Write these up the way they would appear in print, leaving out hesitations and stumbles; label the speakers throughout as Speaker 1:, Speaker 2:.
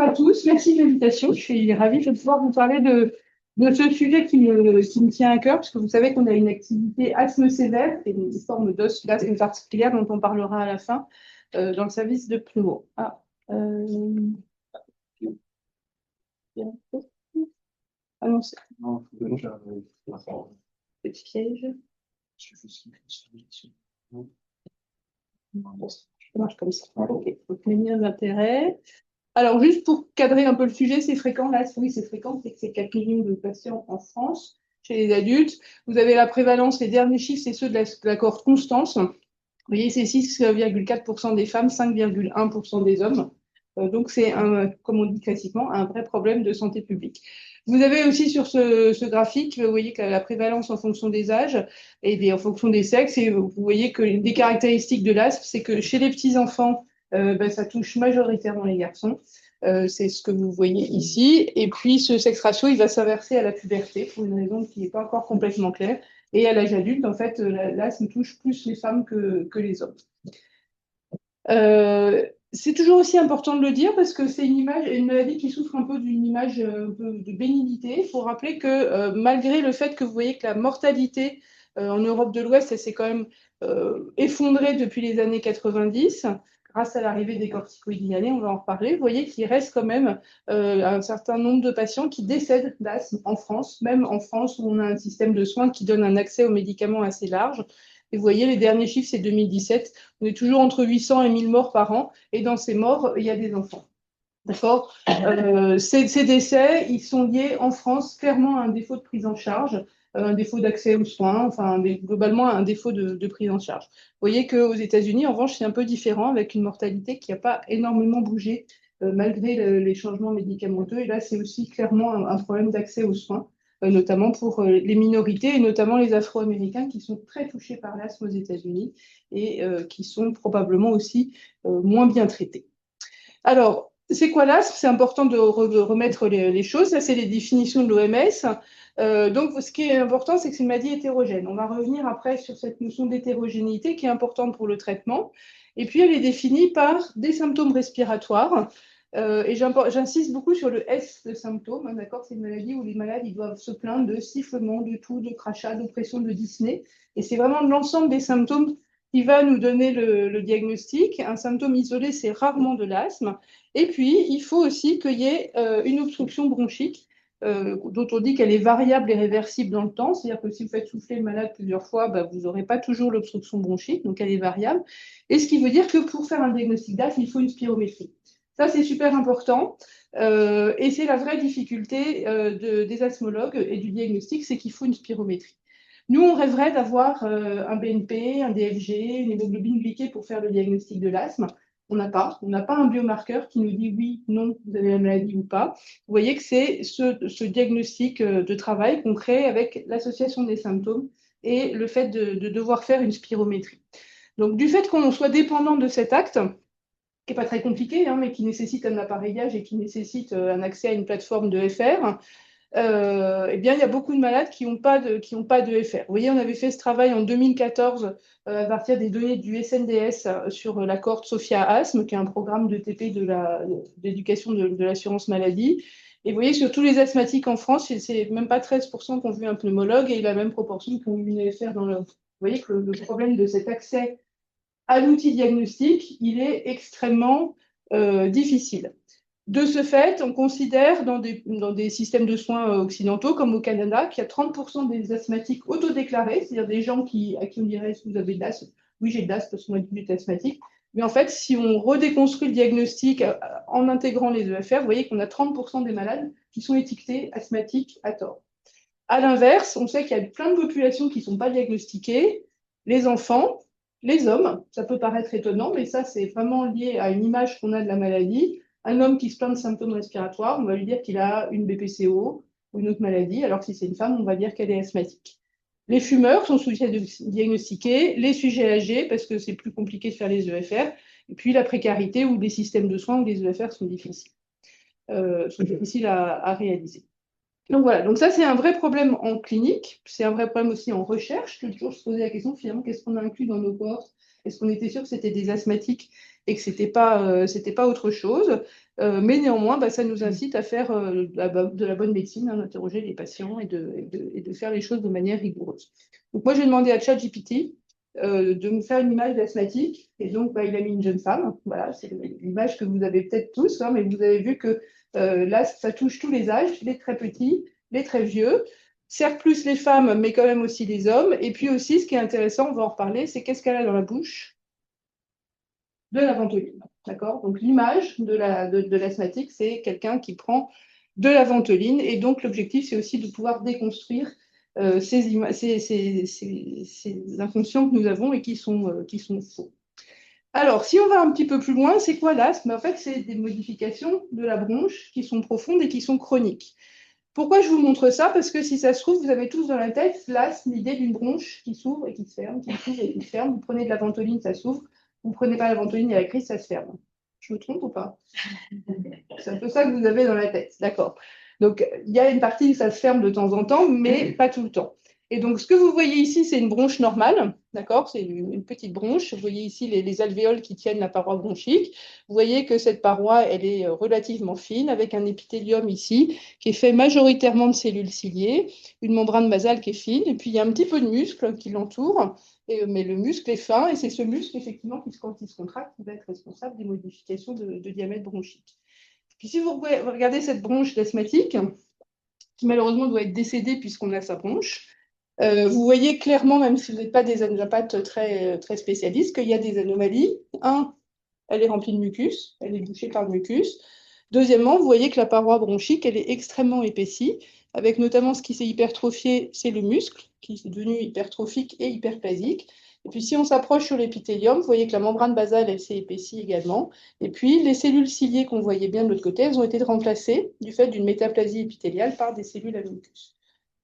Speaker 1: bonjour à tous, merci de l'invitation. Je suis ravie de pouvoir vous parler de ce sujet qui me tient à cœur, parce que vous savez qu'on a une activité asthme sévère, et une forme d'asthme particulière dont on parlera à la fin, dans le service de Prumo. Ah non, c'est petit piège. Ça marche comme ça. Ok, donc les liens d'intérêt. Alors, juste pour cadrer un peu le sujet, c'est fréquent. Là, oui, c'est fréquent, c'est que c'est 4 millions de patients en France, chez les adultes. Vous avez la prévalence, les derniers chiffres, c'est ceux de la cohorte Constance. Vous voyez, c'est 6,4% des femmes, 5,1% des hommes. Donc, c'est, comme on dit classiquement, un vrai problème de santé publique. Vous avez aussi sur ce graphique, vous voyez que la prévalence en fonction des âges en fonction des sexes, et vous voyez que des caractéristiques de l'asthme, c'est que chez les petits-enfants, ça touche majoritairement les garçons. C'est ce que vous voyez ici. Et puis, ce sexe ratio, il va s'inverser à la puberté pour une raison qui n'est pas encore complètement claire. Et à l'âge adulte, en fait, l'asthme touche plus les femmes que les hommes. C'est toujours aussi important de le dire parce que c'est une maladie qui souffre un peu d'une image un peu de bénignité. Il faut rappeler que malgré le fait que vous voyez que la mortalité en Europe de l'Ouest, elle s'est quand même effondrée depuis les années 90, grâce à l'arrivée des corticoïdes inhalés, on va en reparler. Vous voyez qu'il reste quand même un certain nombre de patients qui décèdent d'asthme en France, même en France où on a un système de soins qui donne un accès aux médicaments assez large. Et vous voyez, les derniers chiffres, c'est 2017. On est toujours entre 800 et 1000 morts par an. Et dans ces morts, il y a des enfants. D'accord. Ces décès, ils sont liés en France clairement à un défaut de prise en charge, un défaut d'accès aux soins, enfin globalement à un défaut de prise en charge. Vous voyez qu'aux États-Unis, en revanche, c'est un peu différent avec une mortalité qui n'a pas énormément bougé malgré les changements médicamenteux. Et là, c'est aussi clairement un problème d'accès aux soins, notamment pour les minorités et notamment les Afro-Américains qui sont très touchés par l'asthme aux États-Unis et qui sont probablement aussi moins bien traités. Alors, c'est quoi l'asthme? C'est important de remettre les choses. Ça, c'est les définitions de l'OMS. Donc, ce qui est important, c'est que c'est une maladie hétérogène. On va revenir après sur cette notion d'hétérogénéité qui est importante pour le traitement. Et puis, elle est définie par des symptômes respiratoires. Et j'insiste beaucoup sur le S de symptômes. Hein, d'accord? C'est une maladie où les malades ils doivent se plaindre de sifflements, de toux, de crachats, d'oppression, de dyspnée. Et c'est vraiment l'ensemble des symptômes qui va nous donner le diagnostic. Un symptôme isolé, c'est rarement de l'asthme. Et puis, il faut aussi qu'il y ait une obstruction bronchique, dont on dit qu'elle est variable et réversible dans le temps. C'est-à-dire que si vous faites souffler le malade plusieurs fois, vous n'aurez pas toujours l'obstruction bronchique, donc elle est variable. Et ce qui veut dire que pour faire un diagnostic d'asthme, il faut une spirométrie. Ça, c'est super important. Et c'est la vraie difficulté des asthmologues et du diagnostic, c'est qu'il faut une spirométrie. Nous, on rêverait d'avoir un BNP, un DFG, une hémoglobine glyquée pour faire le diagnostic de l'asthme. On n'a pas. On n'a pas un biomarqueur qui nous dit oui, non, vous avez la maladie ou pas. Vous voyez que c'est ce diagnostic de travail qu'on crée avec l'association des symptômes et le fait de devoir faire une spirométrie. Donc, du fait qu'on soit dépendant de cet acte, qui n'est pas très compliqué, hein, mais qui nécessite un appareillage et qui nécessite un accès à une plateforme de FR, eh bien, il y a beaucoup de malades qui n'ont pas de FR. Vous voyez, on avait fait ce travail en 2014 à partir des données du SNDS sur la cohorte Sophia Asthme, qui est un programme de TP d'éducation de l'assurance maladie. Et vous voyez, sur tous les asthmatiques en France, c'est même pas 13% qui ont vu un pneumologue et la même proportion qui ont eu une FR dans leur. Vous voyez que le problème de cet accès à l'outil diagnostique, il est extrêmement difficile. De ce fait, on considère dans des systèmes de soins occidentaux, comme au Canada, qu'il y a 30% des asthmatiques autodéclarés, c'est-à-dire des gens à qui on dirait est-ce que vous avez de l'asthme? Oui, j'ai de l'asthme parce que moi, je suis asthmatique. Mais en fait, si on redéconstruit le diagnostic en intégrant les EFR, vous voyez qu'on a 30% des malades qui sont étiquetés asthmatiques à tort. À l'inverse, on sait qu'il y a plein de populations qui ne sont pas diagnostiquées, les enfants, les hommes, ça peut paraître étonnant, mais ça, c'est vraiment lié à une image qu'on a de la maladie. Un homme qui se plaint de symptômes respiratoires, on va lui dire qu'il a une BPCO ou une autre maladie, alors que si c'est une femme, on va dire qu'elle est asthmatique. Les fumeurs sont sujets de diagnostiquer, les sujets âgés, parce que c'est plus compliqué de faire les EFR, et puis la précarité ou les systèmes de soins où les EFR sont difficiles, à réaliser. Donc voilà, donc ça c'est un vrai problème en clinique, c'est un vrai problème aussi en recherche, que toujours se poser la question finalement qu'est-ce qu'on a inclus dans nos cohortes Est-ce qu'on était sûr que c'était des asthmatiques et que c'était pas autre chose? Mais néanmoins, bah, ça nous incite à faire de la bonne médecine, hein, d'interroger les patients et de faire les choses de manière rigoureuse. Donc moi, j'ai demandé à ChatGPT de me faire une image d'asthmatique. Et donc, bah, il a mis une jeune femme. Voilà, c'est l'image que vous avez peut-être tous, hein, mais vous avez vu que là, ça touche tous les âges, les très petits, les très vieux. Certes, plus les femmes, mais quand même aussi les hommes. Et puis aussi, ce qui est intéressant, on va en reparler, c'est qu'est-ce qu'elle a dans la bouche? De la ventoline. D'accord? Donc, l'image de l'asthmatique, c'est quelqu'un qui prend de la ventoline. Et donc, l'objectif, c'est aussi de pouvoir déconstruire ces inconscients que nous avons et qui sont faux. Alors, si on va un petit peu plus loin, c'est quoi l'asthme? En fait, c'est des modifications de la bronche qui sont profondes et qui sont chroniques. Pourquoi je vous montre ça? Parce que si ça se trouve, vous avez tous dans la tête l'asthme, l'idée d'une bronche qui s'ouvre et qui se ferme, qui s'ouvre et qui se ferme. Vous prenez de la ventoline, ça s'ouvre. Vous ne prenez pas la ventoline, il y a la crise, ça se ferme. Je me trompe ou pas? C'est un peu ça que vous avez dans la tête, d'accord. Donc, il y a une partie où ça se ferme de temps en temps, mais pas tout le temps. Et donc, ce que vous voyez ici, c'est une bronche normale, d'accord? C'est une petite bronche. Vous voyez ici les alvéoles qui tiennent la paroi bronchique. Vous voyez que cette paroi, elle est relativement fine, avec un épithélium ici, qui est fait majoritairement de cellules ciliées, une membrane basale qui est fine, et puis il y a un petit peu de muscle qui l'entoure, mais le muscle est fin, et c'est ce muscle, effectivement, quand il se contracte, qui va être responsable des modifications de diamètre bronchique. Puis si vous regardez cette bronche d'asthmatique, qui malheureusement doit être décédée puisqu'on a sa bronche, vous voyez clairement, même si vous n'êtes pas des angiopathes très spécialistes, qu'il y a des anomalies. Un, elle est remplie de mucus, elle est bouchée par le mucus. Deuxièmement, vous voyez que la paroi bronchique, elle est extrêmement épaissie, avec notamment ce qui s'est hypertrophié, c'est le muscle, qui est devenu hypertrophique et hyperplasique. Et puis si on s'approche sur l'épithélium, vous voyez que la membrane basale, elle s'est épaissie également. Et puis les cellules ciliées qu'on voyait bien de l'autre côté, elles ont été remplacées du fait d'une métaplasie épithéliale par des cellules à mucus.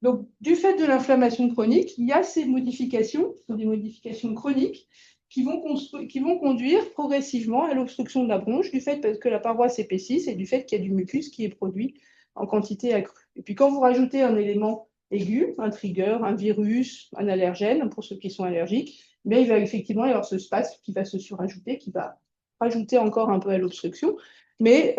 Speaker 1: Donc, du fait de l'inflammation chronique, il y a ces modifications, ce sont des modifications chroniques, qui vont conduire progressivement à l'obstruction de la bronche, du fait que la paroi s'épaississe et du fait qu'il y a du mucus qui est produit en quantité accrue. Et puis, quand vous rajoutez un élément aigu, un trigger, un virus, un allergène, pour ceux qui sont allergiques, mais il va effectivement y avoir ce spasme qui va se surajouter, qui va rajouter encore un peu à l'obstruction. Mais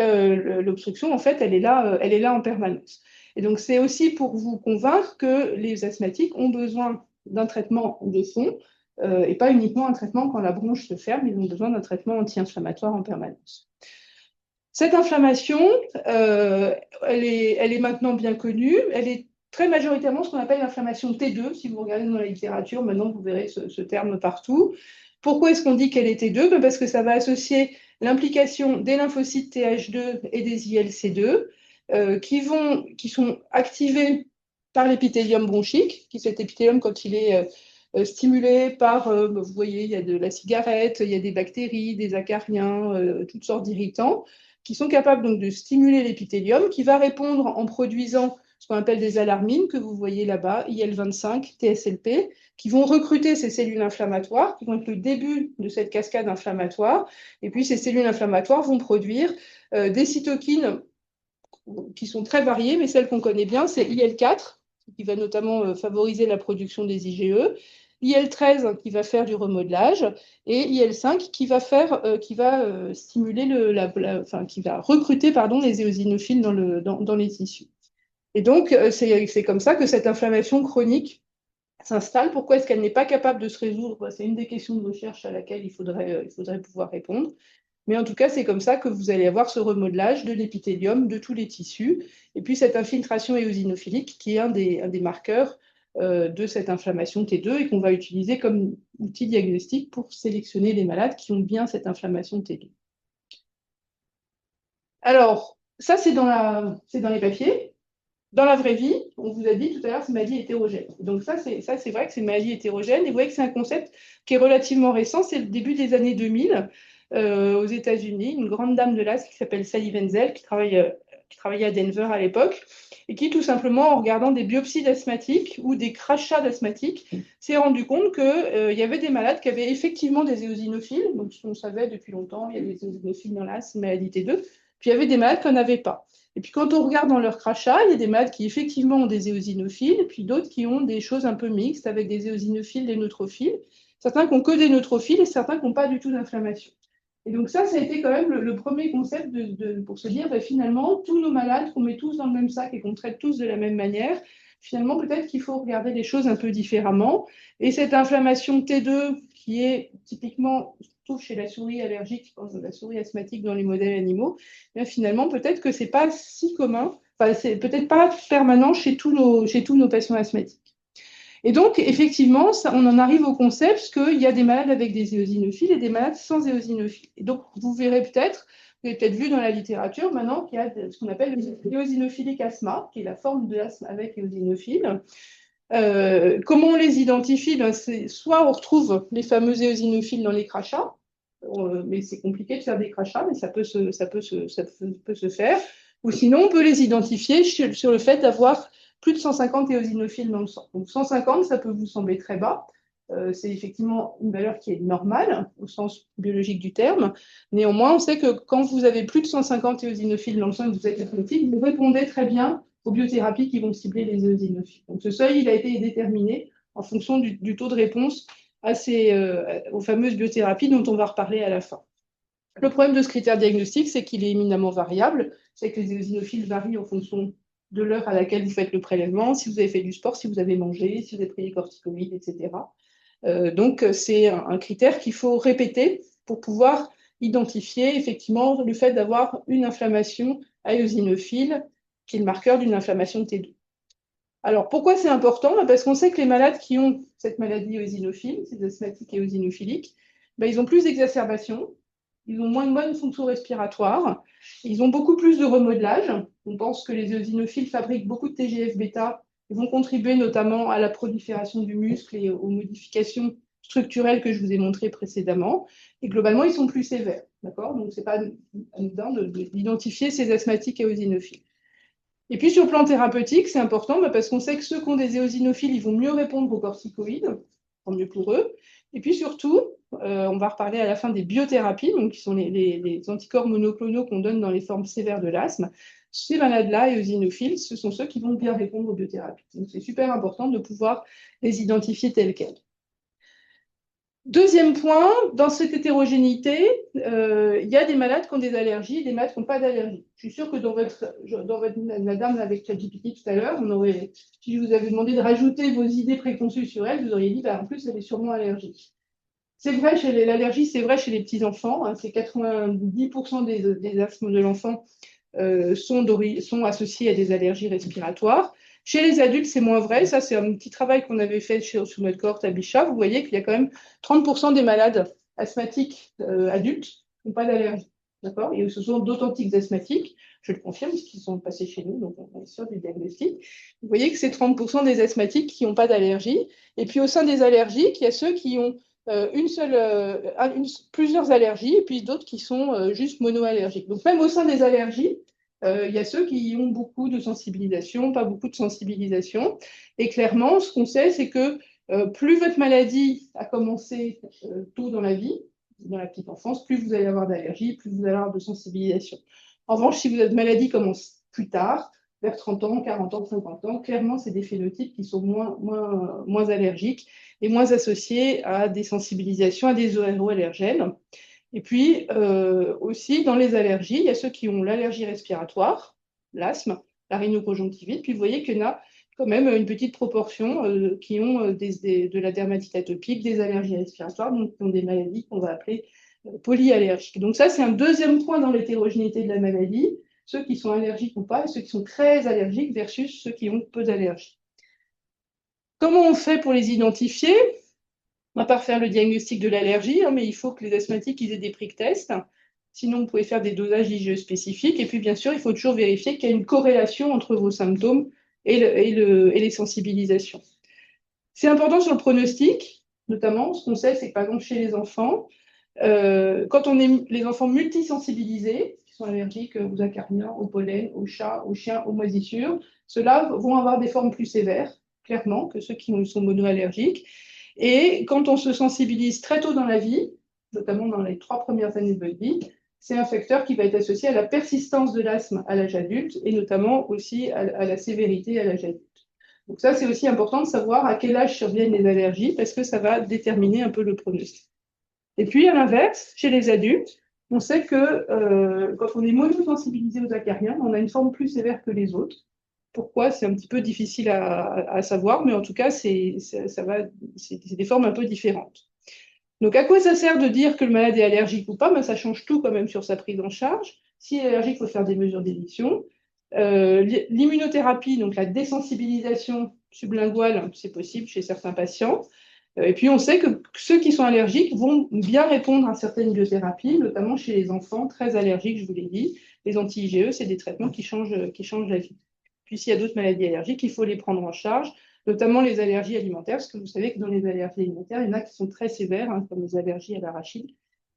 Speaker 1: l'obstruction, en fait, elle est là en permanence. Et donc, c'est aussi pour vous convaincre que les asthmatiques ont besoin d'un traitement de fond et pas uniquement un traitement quand la bronche se ferme, ils ont besoin d'un traitement anti-inflammatoire en permanence. Cette inflammation, elle est maintenant bien connue. Elle est très majoritairement ce qu'on appelle l'inflammation T2. Si vous regardez dans la littérature, maintenant, vous verrez ce terme partout. Pourquoi est-ce qu'on dit qu'elle est T2? Parce que ça va associer l'implication des lymphocytes TH2 et des ILC2 qui sont activés par l'épithélium bronchique, qui cet épithélium, quand il est stimulé par, vous voyez, il y a de la cigarette, il y a des bactéries, des acariens, toutes sortes d'irritants, qui sont capables donc de stimuler l'épithélium, qui va répondre en produisant ce qu'on appelle des alarmines, que vous voyez là-bas, IL-25, TSLP, qui vont recruter ces cellules inflammatoires, qui vont être le début de cette cascade inflammatoire. Et puis ces cellules inflammatoires vont produire des cytokines qui sont très variées, mais celles qu'on connaît bien, c'est IL-4, qui va notamment favoriser la production des IgE, IL-13 qui va faire du remodelage, et IL-5 qui va stimuler qui va recruter les éosinophiles dans les tissus. Et donc, c'est comme ça que cette inflammation chronique s'installe. Pourquoi est-ce qu'elle n'est pas capable de se résoudre? C'est une des questions de recherche à laquelle il faudrait pouvoir répondre. Mais en tout cas, c'est comme ça que vous allez avoir ce remodelage de l'épithélium, de tous les tissus, et puis cette infiltration éosinophilique qui est un des marqueurs de cette inflammation T2 et qu'on va utiliser comme outil diagnostic pour sélectionner les malades qui ont bien cette inflammation T2. Alors, ça, c'est dans les papiers. Dans la vraie vie, on vous a dit tout à l'heure, c'est une maladie hétérogène. Donc ça, c'est vrai que c'est une maladie hétérogène. Et vous voyez que c'est un concept qui est relativement récent. C'est le début des années 2000 aux États-Unis. Une grande dame de l'asthme qui s'appelle Sally Wenzel, qui travaillait à Denver à l'époque, et qui, tout simplement, en regardant des biopsies d'asthmatiques ou des crachats d'asthmatiques, s'est rendu compte qu'il y avait des malades qui avaient effectivement des éosinophiles. Donc, on savait depuis longtemps, il y a des éosinophiles dans l'asthme, maladie T2. Puis, il y avait des malades qui n'en avaient pas. Et puis quand on regarde dans leur crachat, il y a des malades qui effectivement ont des éosinophiles, et puis d'autres qui ont des choses un peu mixtes avec des éosinophiles, des neutrophiles. certains qui n'ont que des neutrophiles et certains qui n'ont pas du tout d'inflammation. Et donc ça a été quand même le premier concept pour se dire, finalement, tous nos malades qu'on met tous dans le même sac et qu'on traite tous de la même manière, finalement, peut-être qu'il faut regarder les choses un peu différemment. Et cette inflammation T2, qui est typiquement, surtout chez la souris allergique, la souris asthmatique dans les modèles animaux, finalement, peut-être que ce n'est pas si commun, enfin, c'est peut-être pas permanent chez tous nos patients asthmatiques. Et donc, effectivement, on en arrive au concept qu'il y a des malades avec des éosinophiles et des malades sans éosinophiles. Et donc, vous avez peut-être vu dans la littérature maintenant qu'il y a ce qu'on appelle l'éosinophilique asthma, qui est la forme de l'asthme avec éosinophiles. Comment on les identifie? Soit on retrouve les fameux éosinophiles dans les crachats, mais c'est compliqué de faire des crachats, mais ça peut se faire. Ou sinon, on peut les identifier sur le fait d'avoir plus de 150 éosinophiles dans le sang. Donc 150, ça peut vous sembler très bas. C'est effectivement une valeur qui est normale au sens biologique du terme. Néanmoins, on sait que quand vous avez plus de 150 éosinophiles dans le sang et que vous êtes asthmatique, vous répondez très bien aux biothérapies qui vont cibler les éosinophiles. Donc ce seuil, il a été déterminé en fonction du taux de réponse aux fameuses biothérapies dont on va reparler à la fin. Le problème de ce critère diagnostique, c'est qu'il est éminemment variable. C'est que les éosinophiles varient en fonction de l'heure à laquelle vous faites le prélèvement, si vous avez fait du sport, si vous avez mangé, si vous avez pris des corticoïdes, etc. Donc, c'est un critère qu'il faut répéter pour pouvoir identifier effectivement le fait d'avoir une inflammation à éosinophile, qui est le marqueur d'une inflammation de T2. Alors, pourquoi c'est important? Parce qu'on sait que les malades qui ont cette maladie éosinophile, ces asthmatiques et éosinophiliques, ils ont plus d'exacerbations, ils ont moins de bonnes fonctions respiratoires, ils ont beaucoup plus de remodelage. On pense que les éosinophiles fabriquent beaucoup de TGF-bêta et vont contribuer notamment à la prolifération du muscle et aux modifications structurelles que je vous ai montrées précédemment. Et globalement, ils sont plus sévères. D'accord? Donc, ce n'est pas anodin d'identifier ces asthmatiques et éosinophiles. Et puis, sur le plan thérapeutique, c'est important parce qu'on sait que ceux qui ont des éosinophiles, ils vont mieux répondre aux corticoïdes, tant mieux pour eux. Et puis surtout, on va reparler à la fin des biothérapies, donc qui sont les anticorps monoclonaux qu'on donne dans les formes sévères de l'asthme. Ces malades-là, éosinophiles, ce sont ceux qui vont bien répondre aux biothérapies. Donc, c'est super important de pouvoir les identifier tels quels. Deuxième point, dans cette hétérogénéité, il y a des malades qui ont des allergies et des malades qui n'ont pas d'allergie. Je suis sûre que dans la dame avec ChatGPT tout à l'heure, si je vous avais demandé de rajouter vos idées préconçues sur elle, vous auriez dit, en plus, elle est sûrement allergique. C'est vrai, l'allergie, c'est vrai chez les petits-enfants. Hein, c'est 90% des asthmes de l'enfant sont associés à des allergies respiratoires. Chez les adultes, c'est moins vrai. Ça, c'est un petit travail qu'on avait fait sur notre cohorte à Bichat. Vous voyez qu'il y a quand même 30% des malades asthmatiques adultes qui n'ont pas d'allergie. D'accord? Et ce sont d'authentiques asthmatiques. Je le confirme, parce qu'ils sont passés chez nous, donc on est sûr du diagnostic. Vous voyez que c'est 30% des asthmatiques qui n'ont pas d'allergie. Et puis au sein des allergiques, il y a ceux qui ont plusieurs allergies, et puis d'autres qui sont juste monoallergiques. Donc même au sein des allergies, il y a ceux qui ont beaucoup de sensibilisation, pas beaucoup de sensibilisation. Et clairement, ce qu'on sait, c'est que plus votre maladie a commencé tôt dans la vie, dans la petite enfance, plus vous allez avoir d'allergies, plus vous allez avoir de sensibilisation. En revanche, si votre maladie commence plus tard, vers 30 ans, 40 ans, 50 ans, clairement, c'est des phénotypes qui sont moins allergiques et moins associés à des sensibilisations, à des ORO-allergènes. Et puis, aussi, dans les allergies, il y a ceux qui ont l'allergie respiratoire, l'asthme, la rhinoconjonctivite, puis vous voyez qu'il y en a quand même une petite proportion qui ont de la dermatite atopique, des allergies respiratoires, donc qui ont des maladies qu'on va appeler polyallergiques. Donc ça, c'est un deuxième point dans l'hétérogénéité de la maladie, ceux qui sont allergiques ou pas, et ceux qui sont très allergiques versus ceux qui ont peu d'allergies. Comment on fait pour les identifier? On va pas refaire le diagnostic de l'allergie, mais il faut que les asthmatiques aient des prick tests. Sinon, vous pouvez faire des dosages IgE spécifiques. Et puis, bien sûr, il faut toujours vérifier qu'il y a une corrélation entre vos symptômes et les sensibilisations. C'est important sur le pronostic, notamment. Ce qu'on sait, c'est que, par exemple, chez les enfants, quand on est les enfants multisensibilisés, qui sont allergiques aux acariens, au pollen, aux chats, aux chiens, aux moisissures, ceux-là vont avoir des formes plus sévères, clairement, que ceux qui sont monoallergiques. Et quand on se sensibilise très tôt dans la vie, notamment dans les 3 premières années de votre vie, c'est un facteur qui va être associé à la persistance de l'asthme à l'âge adulte et notamment aussi à la sévérité à l'âge adulte. Donc ça, c'est aussi important de savoir à quel âge surviennent les allergies, parce que ça va déterminer un peu le pronostic. Et puis, à l'inverse, chez les adultes, on sait que quand on est monosensibilisé aux acariens, on a une forme plus sévère que les autres. Pourquoi? C'est un petit peu difficile à savoir, mais en tout cas, c'est des formes un peu différentes. Donc, à quoi ça sert de dire que le malade est allergique ou pas? Ben, ça change tout quand même sur sa prise en charge. S'il est allergique, il faut faire des mesures d'éviction. L'immunothérapie, donc la désensibilisation sublinguale, c'est possible chez certains patients. Et puis, on sait que ceux qui sont allergiques vont bien répondre à certaines biothérapies, notamment chez les enfants très allergiques, je vous l'ai dit. Les anti-IgE, c'est des traitements qui changent la vie. Puis, s'il y a d'autres maladies allergiques, il faut les prendre en charge, notamment les allergies alimentaires, parce que vous savez que dans les allergies alimentaires, il y en a qui sont très sévères, hein, comme les allergies à l'arachide,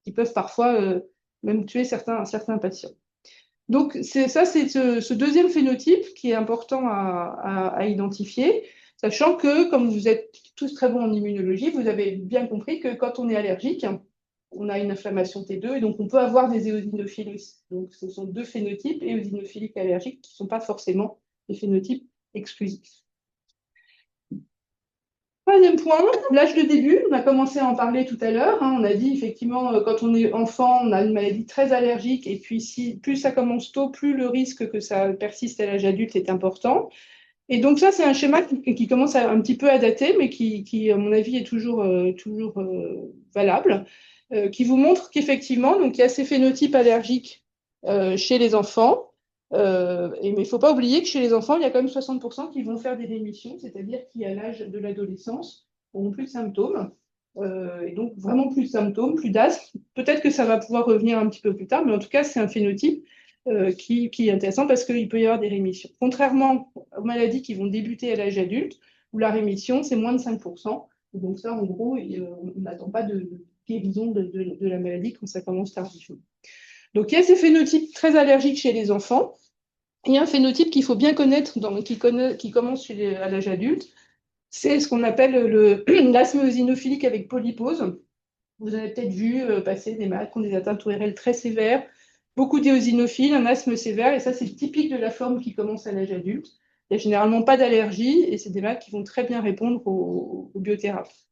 Speaker 1: qui peuvent parfois même tuer certains patients. Donc, c'est ce deuxième phénotype qui est important à identifier, sachant que, comme vous êtes tous très bons en immunologie, vous avez bien compris que quand on est allergique, on a une inflammation T2 et donc on peut avoir des éosinophiles aussi. Donc, ce sont deux phénotypes, éosinophiliques et allergiques, qui ne sont pas forcément des phénotypes exclusifs. Troisième point, l'âge de début. On a commencé à en parler tout à l'heure. On a dit effectivement, quand on est enfant, on a une maladie très allergique. Et puis, plus ça commence tôt, plus le risque que ça persiste à l'âge adulte est important. Et donc, ça, c'est un schéma qui commence un petit peu à dater, mais qui, à mon avis, est toujours valable, qui vous montre qu'effectivement, donc, il y a ces phénotypes allergiques chez les enfants. Mais il ne faut pas oublier que chez les enfants, il y a quand même 60% qui vont faire des rémissions, c'est-à-dire qui, à l'âge de l'adolescence, n'auront plus de symptômes. Et donc, vraiment plus de symptômes, plus d'asthme. Peut-être que ça va pouvoir revenir un petit peu plus tard, mais en tout cas, c'est un phénotype qui est intéressant parce qu'il peut y avoir des rémissions. Contrairement aux maladies qui vont débuter à l'âge adulte, où la rémission, c'est moins de 5%. Et donc ça, en gros, on n'attend pas de guérison de la maladie quand ça commence tardivement. Donc il y a ces phénotypes très allergiques chez les enfants. Il y a un phénotype qu'il faut bien connaître, qui commence à l'âge adulte. C'est ce qu'on appelle l'asthme eosinophilique avec polypose. Vous avez peut-être vu passer des malades qui ont des atteintes ORL très sévères, beaucoup d'éosinophiles, un asthme sévère, et ça, c'est typique de la forme qui commence à l'âge adulte. Il n'y a généralement pas d'allergie, et c'est des malades qui vont très bien répondre aux biothérapies.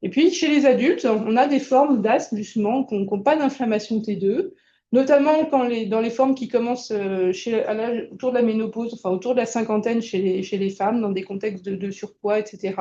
Speaker 1: Et puis, chez les adultes, on a des formes d'asthme, justement, qui n'ont pas d'inflammation T2, notamment dans les formes qui commencent autour de la ménopause, enfin autour de la cinquantaine chez les femmes, dans des contextes de surpoids, etc.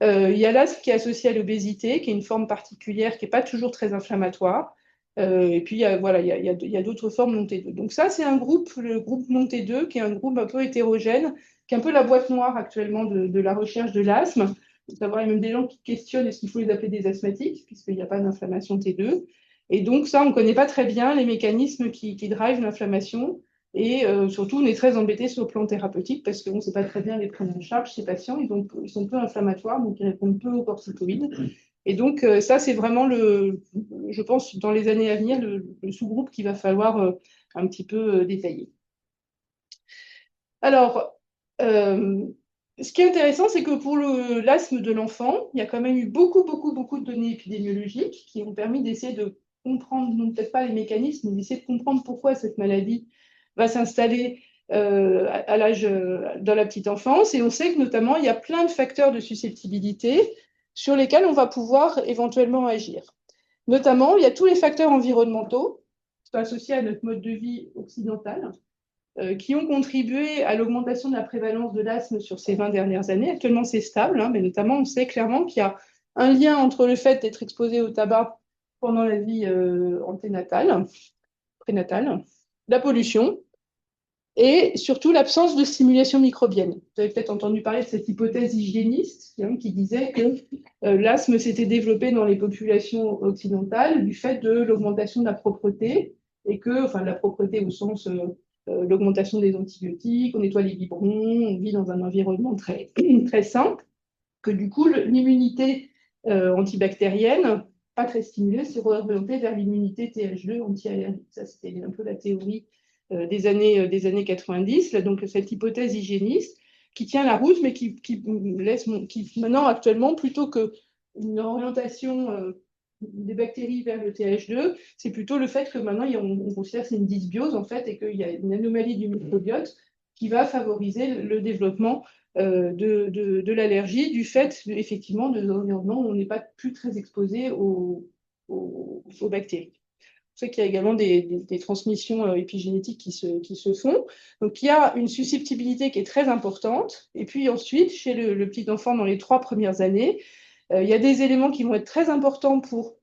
Speaker 1: Il y a l'asthme qui est associé à l'obésité, qui est une forme particulière qui n'est pas toujours très inflammatoire. Et puis, voilà, il y a d'autres formes non T2. Donc ça, c'est le groupe non T2, qui est un groupe un peu hétérogène, qui est un peu la boîte noire actuellement de la recherche de l'asthme. Il y a même des gens qui questionnent est-ce qu'il faut les appeler des asthmatiques, puisqu'il n'y a pas d'inflammation T2. Et donc ça, on ne connaît pas très bien les mécanismes qui drivent l'inflammation. Et surtout, on est très embêté sur le plan thérapeutique parce qu'on ne sait pas très bien les prendre en charge, ces patients. Ils sont peu inflammatoires, donc ils répondent peu aux corticoïdes. Et donc, ça, c'est vraiment, je pense, dans les années à venir, le sous-groupe qu'il va falloir un petit peu détailler. Alors, ce qui est intéressant, c'est que pour l'asthme de l'enfant, il y a quand même eu beaucoup, beaucoup, beaucoup de données épidémiologiques qui ont permis d'essayer de comprendre, non peut-être pas les mécanismes, mais d'essayer de comprendre pourquoi cette maladie va s'installer à l'âge dans la petite enfance. Et on sait que notamment, il y a plein de facteurs de susceptibilité sur lesquels on va pouvoir éventuellement agir. Notamment, il y a tous les facteurs environnementaux qui sont associés à notre mode de vie occidental, qui ont contribué à l'augmentation de la prévalence de l'asthme sur ces 20 dernières années. Actuellement, c'est stable, hein, mais notamment, on sait clairement qu'il y a un lien entre le fait d'être exposé au tabac pendant la vie prénatale, la pollution, et surtout l'absence de stimulation microbienne. Vous avez peut-être entendu parler de cette hypothèse hygiéniste qui disait que l'asthme s'était développé dans les populations occidentales du fait de l'augmentation de la propreté, et que, enfin, de la propreté au sens l'augmentation des antibiotiques, on nettoie les biberons, on vit dans un environnement très, très sain, que du coup, l'immunité antibactérienne, pas très stimulée, s'est orientée vers l'immunité Th2 anti-allergique. Ça, c'était un peu la théorie des années 90, là, donc cette hypothèse hygiéniste qui tient la route, mais qui maintenant, actuellement, plutôt qu'une orientation des bactéries vers le Th2, c'est plutôt le fait que maintenant, on considère que c'est une dysbiose, en fait, et qu'il y a une anomalie du microbiote qui va favoriser le développement de l'allergie, du fait effectivement de l'environnement où on n'est pas plus très exposé aux bactéries. On sait qu'il y a également des transmissions épigénétiques qui se font. Donc, il y a une susceptibilité qui est très importante. Et puis ensuite, chez le petit enfant, dans les 3 premières années, il y a des éléments qui vont être très importants pour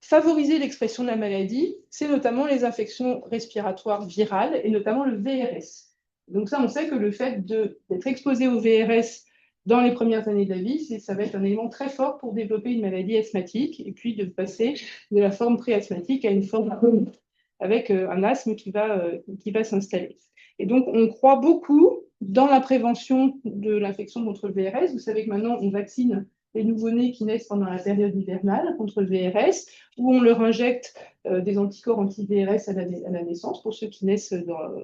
Speaker 1: favoriser l'expression de la maladie. C'est notamment les infections respiratoires virales et notamment le VRS. Donc ça, on sait que le fait d'être exposé au VRS dans les premières années de la vie, ça va être un élément très fort pour développer une maladie asthmatique et puis de passer de la forme pré-asthmatique à une forme chronique avec un asthme qui va s'installer. Et donc, on croit beaucoup dans la prévention de l'infection contre le VRS. Vous savez que maintenant, on vaccine les nouveau-nés qui naissent pendant la période hivernale contre le VRS, où on leur injecte des anticorps anti-VRS à la naissance pour ceux qui naissent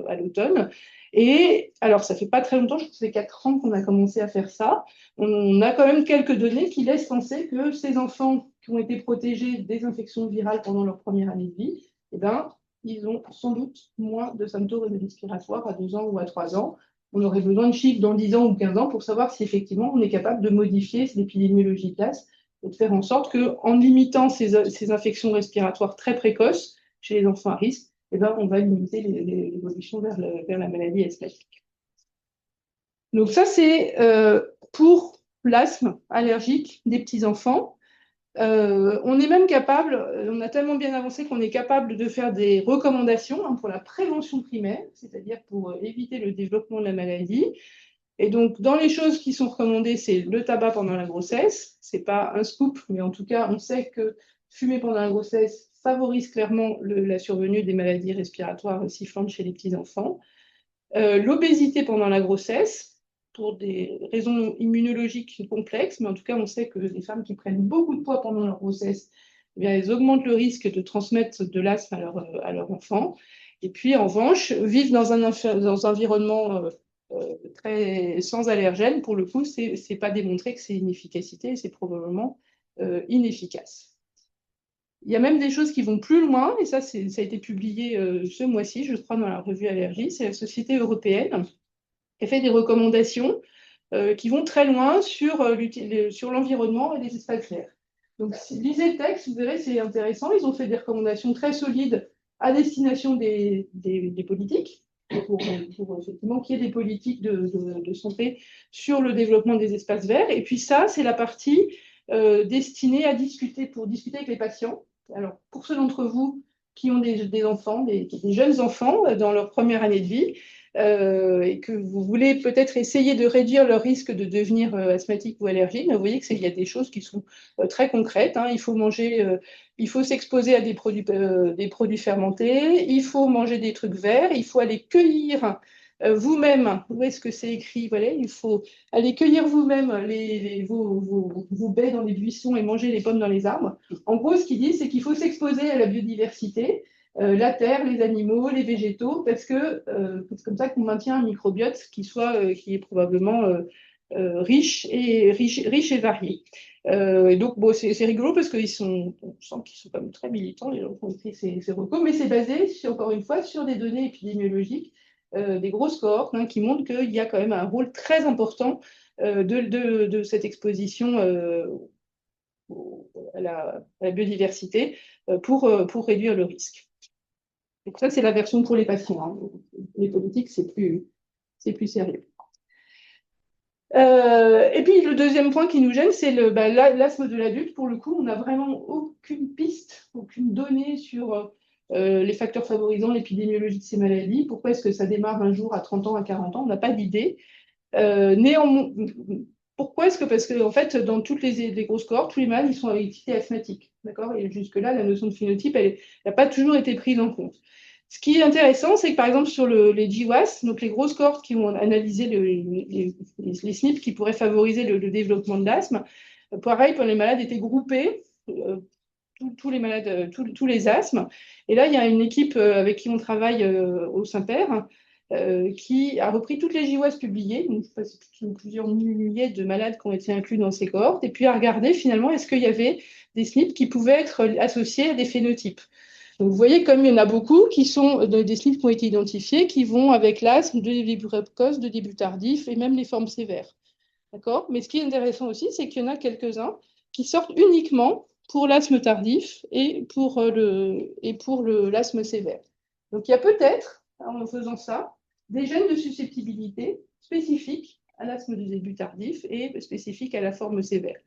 Speaker 1: à l'automne. Et alors, ça fait pas très longtemps, je crois que c'est 4 ans qu'on a commencé à faire ça. On a quand même quelques données qui laissent penser que ces enfants qui ont été protégés des infections virales pendant leur première année de vie, eh ben, ils ont sans doute moins de symptômes respiratoires à 2 ans ou à 3 ans. On aurait besoin de chiffres dans 10 ans ou 15 ans pour savoir si effectivement on est capable de modifier l'épidémiologie de classe et de faire en sorte qu'en limitant ces infections respiratoires très précoces chez les enfants à risque, eh ben, on va limiter l'évolution vers la maladie asthmatique. Donc ça, c'est pour l'asthme allergique des petits-enfants. On est même capable, on a tellement bien avancé qu'on est capable de faire des recommandations pour la prévention primaire, c'est-à-dire pour éviter le développement de la maladie. Et donc, dans les choses qui sont recommandées, c'est le tabac pendant la grossesse. Ce n'est pas un scoop, mais en tout cas, on sait que fumer pendant la grossesse favorise clairement la survenue des maladies respiratoires sifflantes chez les petits-enfants. L'obésité pendant la grossesse, pour des raisons immunologiques complexes, mais en tout cas, on sait que les femmes qui prennent beaucoup de poids pendant leur grossesse, eh bien, elles augmentent le risque de transmettre de l'asthme à leur enfant. Et puis, en revanche, vivre dans un environnement très sans allergènes, pour le coup, c'est pas démontré que c'est une efficacité, c'est probablement inefficace. Il y a même des choses qui vont plus loin, et ça a été publié ce mois-ci, je crois, dans la revue Allergie. C'est la Société européenne qui a fait des recommandations qui vont très loin sur l'environnement et les espaces verts. Donc, lisez le texte, vous verrez, c'est intéressant. Ils ont fait des recommandations très solides à destination des politiques, pour effectivement qu'il y ait des politiques de santé sur le développement des espaces verts. Et puis ça, c'est la partie destinée à discuter avec les patients. Alors, pour ceux d'entre vous qui ont des enfants, des jeunes enfants dans leur première année de vie, et que vous voulez peut-être essayer de réduire leur risque de devenir asthmatique ou allergique, vous voyez qu'il y a des choses qui sont très concrètes. Il faut manger, il faut s'exposer à des produits fermentés, il faut manger des trucs verts, il faut aller cueillir vous-même. Où est-ce que c'est écrit? Voilà, il faut aller cueillir vous-même vos baies dans les buissons et manger les pommes dans les arbres. En gros, ce qu'ils disent, c'est qu'il faut s'exposer à la biodiversité, la terre, les animaux, les végétaux, parce que c'est comme ça qu'on maintient un microbiote qui est probablement riche et varié. Et donc, bon, c'est rigolo parce on sent qu'ils sont quand même très militants, les gens qui ont écrit ces recos, mais c'est basé, encore une fois, sur des données épidémiologiques, des grosses cohortes qui montrent qu'il y a quand même un rôle très important de cette exposition à la biodiversité pour réduire le risque. Donc ça, c'est la version pour les patients. Les politiques, c'est plus sérieux. Et puis, le deuxième point qui nous gêne, c'est l'asthme de l'adulte. Pour le coup, on n'a vraiment aucune piste, aucune donnée sur les facteurs favorisant l'épidémiologie de ces maladies. Pourquoi est-ce que ça démarre un jour à 30 ans, à 40 ans? On n'a pas d'idée. Néanmoins, pourquoi est-ce que? Parce que, en fait, dans toutes les grosses cohortes, tous les malades, ils sont avec étiqueté asthmatique. D'accord? Et jusque-là, la notion de phénotype, elle n'a pas toujours été prise en compte. Ce qui est intéressant, c'est que par exemple sur les GWAS, donc les grosses cohortes qui ont analysé les SNP qui pourraient favoriser le développement de l'asthme, pareil, pour les malades étaient groupés, tous les malades, tous les asthmes. Et là, il y a une équipe avec qui on travaille au Saint-Père qui a repris toutes les GWAS publiées, donc c'est plusieurs milliers de malades qui ont été inclus dans ces cohortes, et puis a regardé finalement est-ce qu'il y avait des SNP qui pouvaient être associés à des phénotypes. Donc, vous voyez, comme il y en a beaucoup qui sont des SNP qui ont été identifiés, qui vont avec l'asthme de début précoce, de début tardif et même les formes sévères. D'accord? Mais ce qui est intéressant aussi, c'est qu'il y en a quelques-uns qui sortent uniquement pour l'asthme tardif et pour l'asthme sévère. Donc il y a peut-être, en faisant ça, des gènes de susceptibilité spécifiques à l'asthme de début tardif et spécifiques à la forme sévère.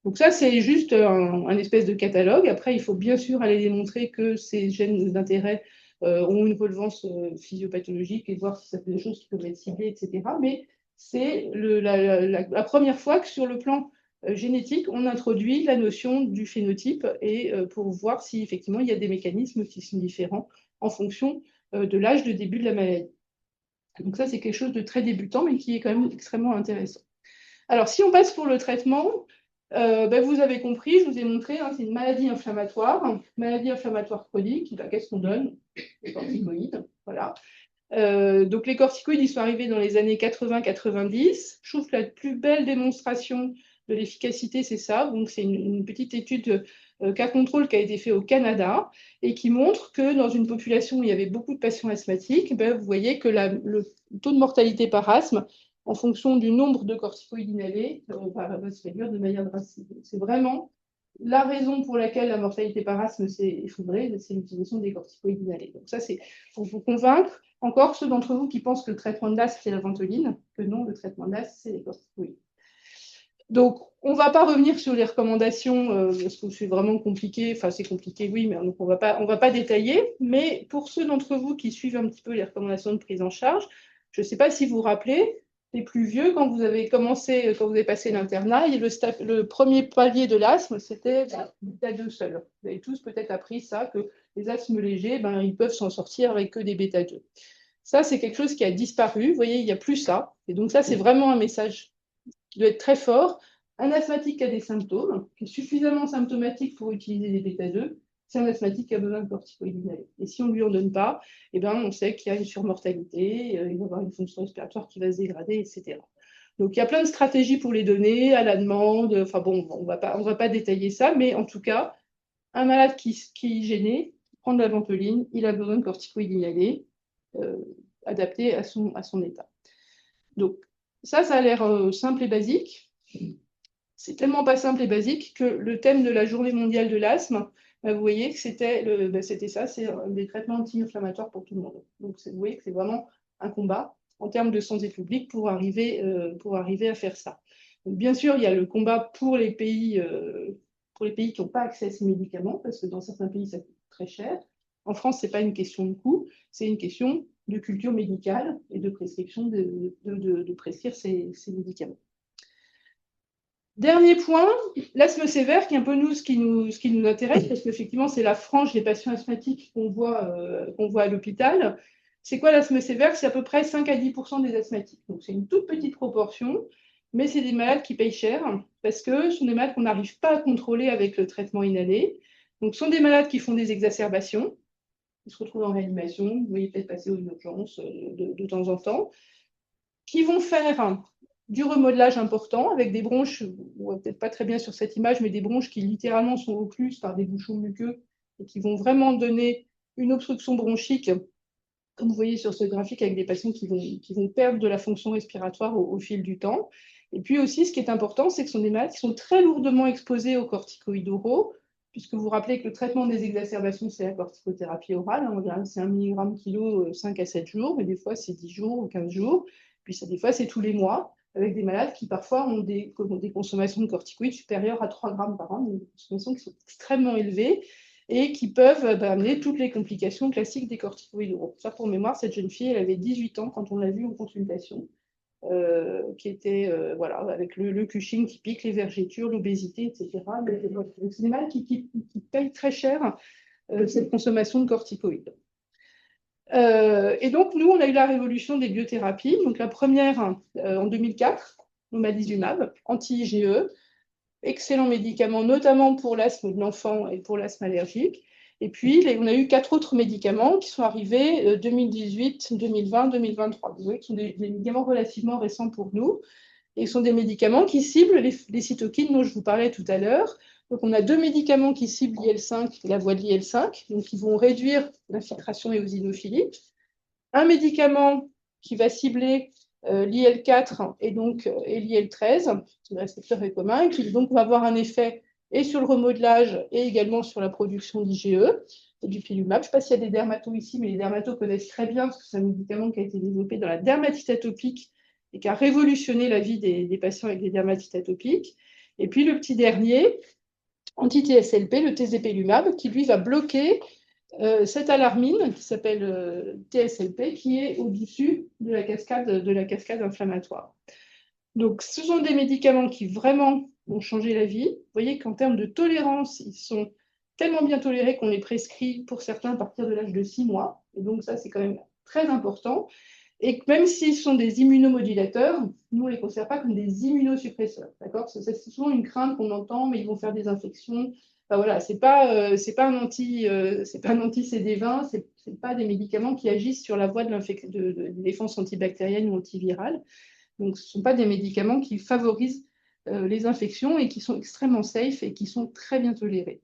Speaker 1: Donc ça, c'est juste un espèce de catalogue. Après, il faut bien sûr aller démontrer que ces gènes d'intérêt ont une relevance physiopathologique et voir si ça fait des choses qui peuvent être ciblées, etc. Mais c'est la première fois que sur le plan génétique, on introduit la notion du phénotype et pour voir si effectivement il y a des mécanismes qui sont différents en fonction de l'âge de début de la maladie. Donc ça, c'est quelque chose de très débutant, mais qui est quand même extrêmement intéressant. Alors, si on passe pour le traitement, vous avez compris, je vous ai montré, hein, c'est une maladie inflammatoire chronique. Qu'est-ce qu'on donne? Les corticoïdes, voilà. Donc les corticoïdes, ils sont arrivés dans les années 80-90. Je trouve que la plus belle démonstration de l'efficacité, c'est ça. Donc c'est une petite étude cas contrôle qui a été faite au Canada et qui montre que dans une population où il y avait beaucoup de patients asthmatiques, vous voyez que le taux de mortalité par asthme, en fonction du nombre de corticoïdes inhalés, va se réduire de manière drastique. C'est vraiment la raison pour laquelle la mortalité par asthme s'est effondrée, c'est l'utilisation des corticoïdes inhalés. Donc ça, c'est pour vous convaincre. Encore ceux d'entre vous qui pensent que le traitement de l'asthme, c'est la ventoline, que non, le traitement de l'asthme, c'est les corticoïdes. Donc, on ne va pas revenir sur les recommandations, parce que c'est vraiment compliqué. Enfin, c'est compliqué, oui, mais donc on va pas détailler. Mais pour ceux d'entre vous qui suivent un petit peu les recommandations de prise en charge, je ne sais pas si vous vous rappelez, les plus vieux, quand vous avez passé l'internat, le premier palier de l'asthme, c'était bêta-2 seul. Vous avez tous peut-être appris ça, que les asthmes légers, ils peuvent s'en sortir avec que des bêta-2. Ça, c'est quelque chose qui a disparu. Vous voyez, il n'y a plus ça. Et donc ça, c'est vraiment un message qui doit être très fort. Un asthmatique qui a des symptômes, qui est suffisamment symptomatique pour utiliser des bêta-2, c'est un asthmatique qui a besoin de corticoïdes inhalés. Et si on ne lui en donne pas, on sait qu'il y a une surmortalité, il va y avoir une fonction respiratoire qui va se dégrader, etc. Donc il y a plein de stratégies pour les donner, à la demande. Enfin bon, on va pas détailler ça, mais en tout cas, un malade qui est gêné, prend de la ventoline, il a besoin de corticoïdes inhalés, adaptés à son état. Donc ça a l'air simple et basique. C'est tellement pas simple et basique que le thème de la journée mondiale de l'asthme, vous voyez que c'était ça, c'est des traitements anti-inflammatoires pour tout le monde. Donc vous voyez que c'est vraiment un combat en termes de santé publique pour arriver à faire ça. Donc, bien sûr, il y a le combat pour les pays qui n'ont pas accès à ces médicaments, parce que dans certains pays, ça coûte très cher. En France, ce n'est pas une question de coût, c'est une question de culture médicale et de prescription de prescrire ces médicaments. Dernier point, l'asthme sévère, qui est un peu ce qui nous intéresse, parce qu'effectivement, c'est la frange des patients asthmatiques qu'on voit à l'hôpital. C'est quoi l'asthme sévère? C'est à peu près 5 à 10% des asthmatiques. Donc, c'est une toute petite proportion, mais c'est des malades qui payent cher, parce que ce sont des malades qu'on n'arrive pas à contrôler avec le traitement inhalé. Donc, ce sont des malades qui font des exacerbations, qui se retrouvent en réanimation, vous voyez peut-être passer aux urgences de temps en temps, qui vont faire du remodelage important avec des bronches, on voit peut-être pas très bien sur cette image, mais des bronches qui littéralement sont occluses par des bouchons muqueux et qui vont vraiment donner une obstruction bronchique, comme vous voyez sur ce graphique, avec des patients qui vont perdre de la fonction respiratoire au fil du temps. Et puis aussi, ce qui est important, c'est que ce sont des malades qui sont très lourdement exposés aux corticoïdes oraux, puisque vous vous rappelez que le traitement des exacerbations, c'est la corticothérapie orale. C'est 1 mg kilo 5 à 7 jours, mais des fois, c'est 10 jours ou 15 jours. Puis des fois, c'est tous les mois, avec des malades qui parfois ont des consommations de corticoïdes supérieures à 3 grammes par an, des consommations qui sont extrêmement élevées et qui peuvent amener toutes les complications classiques des corticoïdes oraux. Ça, pour mémoire, cette jeune fille, elle avait 18 ans quand on l'a vue en consultation, qui était avec le Cushing typique, les vergetures, l'obésité, etc. C'est des malades qui payent très cher cette consommation de corticoïdes. Et donc, nous, on a eu la révolution des biothérapies. Donc, la première en 2004, l'omalizumab, anti-IgE, excellent médicament, notamment pour l'asthme de l'enfant et pour l'asthme allergique. Et puis, on a eu 4 autres médicaments qui sont arrivés 2018, 2020, 2023. Vous voyez que ce sont des médicaments relativement récents pour nous. Et ce sont des médicaments qui ciblent les cytokines dont je vous parlais tout à l'heure. Donc, on a 2 médicaments qui ciblent l'IL-5 et la voie de l'IL-5, donc qui vont réduire l'infiltration éosinophilie. Un médicament qui va cibler l'IL4 et l'IL13, le récepteur est commun, et qui donc va avoir un effet et sur le remodelage et également sur la production d'IgE et du dupilumab. Je ne sais pas s'il y a des dermatos ici, mais les dermatos connaissent très bien, parce que c'est un médicament qui a été développé dans la dermatite atopique et qui a révolutionné la vie des patients avec des dermatites atopiques. Et puis le petit dernier, anti-TSLP, le tezepelumab, qui lui va bloquer cette alarmine qui s'appelle TSLP, qui est au-dessus de la cascade inflammatoire. Donc, ce sont des médicaments qui vraiment vont changer la vie. Vous voyez qu'en termes de tolérance, ils sont tellement bien tolérés qu'on les prescrit pour certains à partir de l'âge de 6 mois. Et donc, ça, c'est quand même très important. Et même s'ils sont des immunomodulateurs, nous, on ne les considère pas comme des immunosuppresseurs. D'accord ? C'est souvent une crainte qu'on entend, mais ils vont faire des infections. Enfin, voilà, c'est pas un anti-CD20, c'est pas des médicaments qui agissent sur la voie de défense antibactérienne ou antivirale. Donc, ce ne sont pas des médicaments qui favorisent les infections et qui sont extrêmement safe et qui sont très bien tolérés.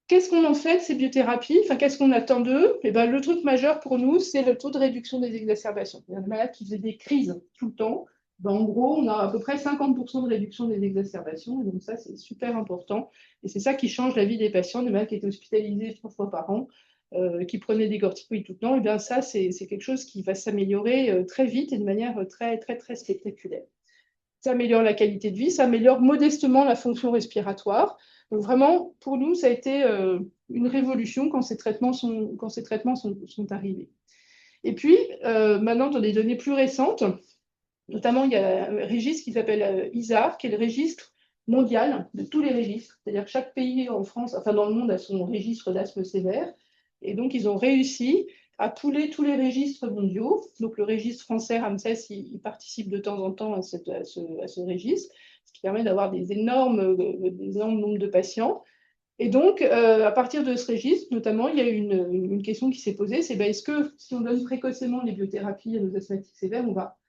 Speaker 1: Qu'est-ce qu'on en fait de ces biothérapies? Enfin, qu'est-ce qu'on attend d'eux? Eh ben, le truc majeur pour nous, c'est le taux de réduction des exacerbations. Il y a des malades qui faisaient des crises tout le temps. Ben, en gros, on a à peu près 50% de réduction des exacerbations. Et donc ça, c'est super important. Et c'est ça qui change la vie des patients, des malades qui étaient hospitalisés 3 fois par an, qui prenaient des corticoïdes tout le temps. Et bien ça, c'est quelque chose qui va s'améliorer très vite et de manière très, très, très spectaculaire. Ça améliore la qualité de vie, ça améliore modestement la fonction respiratoire. Donc vraiment, pour nous, ça a été une révolution quand ces traitements sont arrivés. Et puis, maintenant, dans des données plus récentes, notamment, il y a un registre qui s'appelle ISAR, qui est le registre mondial de tous les registres. C'est-à-dire que chaque pays en France, enfin dans le monde, a son registre d'asthme sévère. Et donc, ils ont réussi à pouler tous les registres mondiaux. Donc, le registre français, Ramsès, il participe de temps en temps à ce registre, ce qui permet d'avoir des énormes nombres de patients. Et donc, à partir de ce registre, notamment, il y a une question qui s'est posée, c'est est-ce que si on donne précocement les biothérapies à nos asthmatiques sévères, on va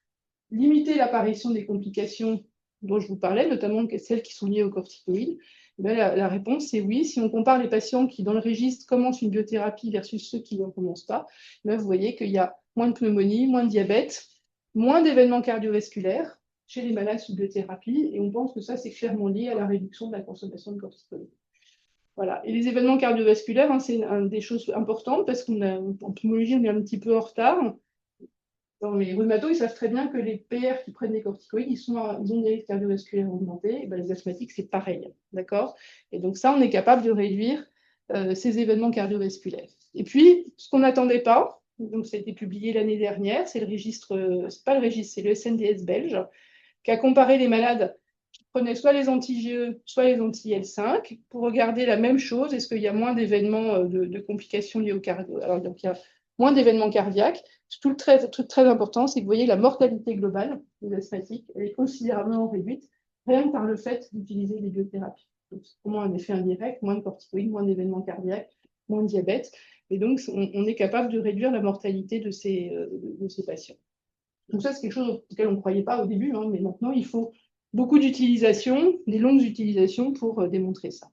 Speaker 1: limiter l'apparition des complications dont je vous parlais, notamment celles qui sont liées aux corticoïdes? La réponse, c'est oui. Si on compare les patients qui, dans le registre, commencent une biothérapie versus ceux qui n'en commencent pas, vous voyez qu'il y a moins de pneumonie, moins de diabète, moins d'événements cardiovasculaires chez les malades sous biothérapie, et on pense que ça, c'est clairement lié à la réduction de la consommation de corticoïdes. Voilà. Et les événements cardiovasculaires, c'est une des choses importantes parce qu'en pneumologie, on est un petit peu en retard. Dans les rhumatos, ils savent très bien que les PR qui prennent des corticoïdes, ils ont des risques cardiovasculaires augmentés. Et ben, les asthmatiques, c'est pareil. D'accord? Et donc ça, on est capable de réduire ces événements cardiovasculaires. Et puis, ce qu'on n'attendait pas, donc ça a été publié l'année dernière, c'est le registre, c'est pas le registre, c'est le SNDS belge, qui a comparé les malades qui prenaient soit les anti-IgE, soit les anti-IL5, pour regarder la même chose, est-ce qu'il y a moins d'événements de complications liées au cardio. Alors, donc, il y a moins d'événements cardiaques. Tout le truc très important, c'est que vous voyez la mortalité globale des asthmatiques, elle est considérablement réduite, rien que par le fait d'utiliser les biothérapies. Donc, c'est vraiment un effet indirect, moins de corticoïdes, moins d'événements cardiaques, moins de diabète. Et donc, on est capable de réduire la mortalité de ces patients. Donc ça, c'est quelque chose auquel on ne croyait pas au début, mais maintenant, il faut beaucoup d'utilisations, des longues utilisations pour démontrer ça.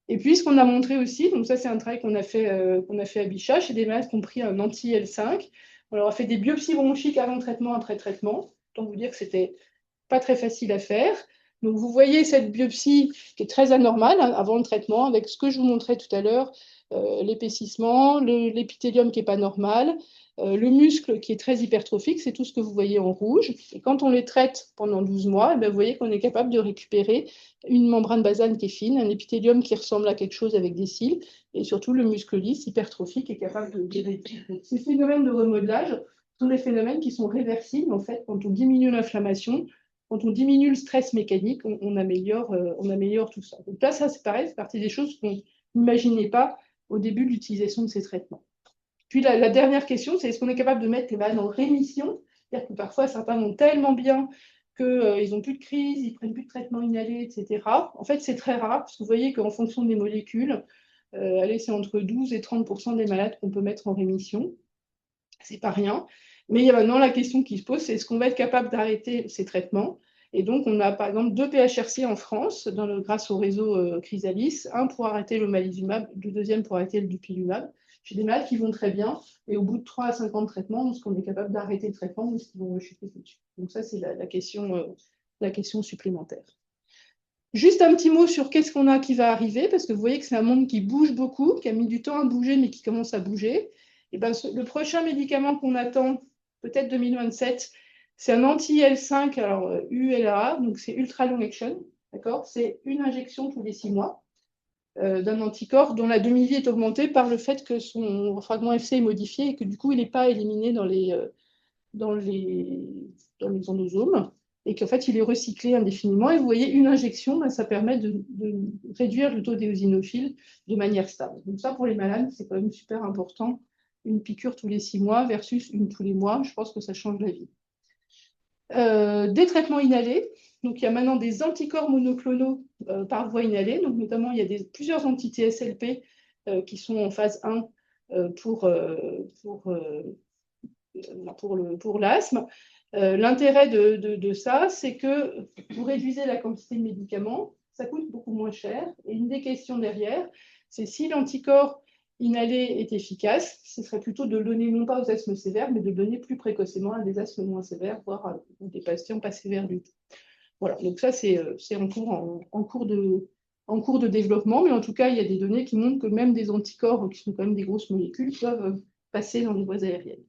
Speaker 1: Et puis, ce qu'on a montré aussi, donc ça, c'est un travail qu'on a fait à Bichat, chez des malades qui ont pris un anti-L5. On leur a fait des biopsies bronchiques avant traitement, après traitement. Autant vous dire que c'était pas très facile à faire. Donc, vous voyez cette biopsie qui est très anormale avant le traitement, avec ce que je vous montrais tout à l'heure, l'épaississement, l'épithélium qui n'est pas normal, le muscle qui est très hypertrophique, c'est tout ce que vous voyez en rouge. Et quand on les traite pendant 12 mois, vous voyez qu'on est capable de récupérer une membrane basale qui est fine, un épithélium qui ressemble à quelque chose avec des cils, et surtout le muscle lisse, hypertrophique, est capable de guérir. Ces phénomènes de remodelage sont des phénomènes qui sont réversibles, en fait, quand on diminue l'inflammation, quand on diminue le stress mécanique, on améliore tout ça. Donc là, ça, c'est pareil, c'est partie des choses qu'on n'imaginait pas au début de l'utilisation de ces traitements. Puis la dernière question, c'est est-ce qu'on est capable de mettre les malades en rémission? C'est-à-dire que parfois, certains vont tellement bien qu'ils n'ont plus de crise, ils ne prennent plus de traitement inhalé, etc. En fait, c'est très rare, parce que vous voyez qu'en fonction des molécules, c'est entre 12 et 30% des malades qu'on peut mettre en rémission. C'est pas rien. Mais il y a maintenant la question qui se pose, c'est est-ce qu'on va être capable d'arrêter ces traitements? Et donc, on a par exemple 2 PHRC en France, grâce au réseau Chrysalis, un pour arrêter le omalizumab, le deuxième pour arrêter le dupilumab. J'ai des malades qui vont très bien, et au bout de 3 à 5 ans de traitement, est-ce qu'on est capable d'arrêter le traitement ou est-ce qu'ils vont rechuter tout de suite? Donc ça, c'est la question supplémentaire. Juste un petit mot sur qu'est-ce qu'on a qui va arriver, parce que vous voyez que c'est un monde qui bouge beaucoup, qui a mis du temps à bouger, mais qui commence à bouger. Et ben, le prochain médicament qu'on attend, peut-être 2027, c'est un anti-IL-5, alors ULA, donc c'est Ultra Long Action, d'accord? C'est une injection tous les 6 mois d'un anticorps dont la demi-vie est augmentée par le fait que son fragment FC est modifié et que du coup, il n'est pas éliminé dans les endosomes et qu'en fait, il est recyclé indéfiniment. Et vous voyez, une injection, ben, ça permet de réduire le taux d'éosinophile de manière stable. Donc ça, pour les malades, c'est quand même super important. Une piqûre tous les 6 mois versus une tous les mois, je pense que ça change la vie. Des traitements inhalés. Donc, il y a maintenant des anticorps monoclonaux par voie inhalée. Donc, notamment, il y a plusieurs entités SLP qui sont en phase 1 pour l'asthme. L'intérêt de ça, c'est que vous réduisez la quantité de médicaments, ça coûte beaucoup moins cher. Et une des questions derrière, c'est si l'anticorps inhalé est efficace, ce serait plutôt de le donner non pas aux asthmes sévères, mais de le donner plus précocement à des asthmes moins sévères, voire à des patients pas sévères du tout. Voilà, donc ça, c'est en cours de développement, mais en tout cas, il y a des données qui montrent que même des anticorps, qui sont quand même des grosses molécules, peuvent passer dans les voies aériennes.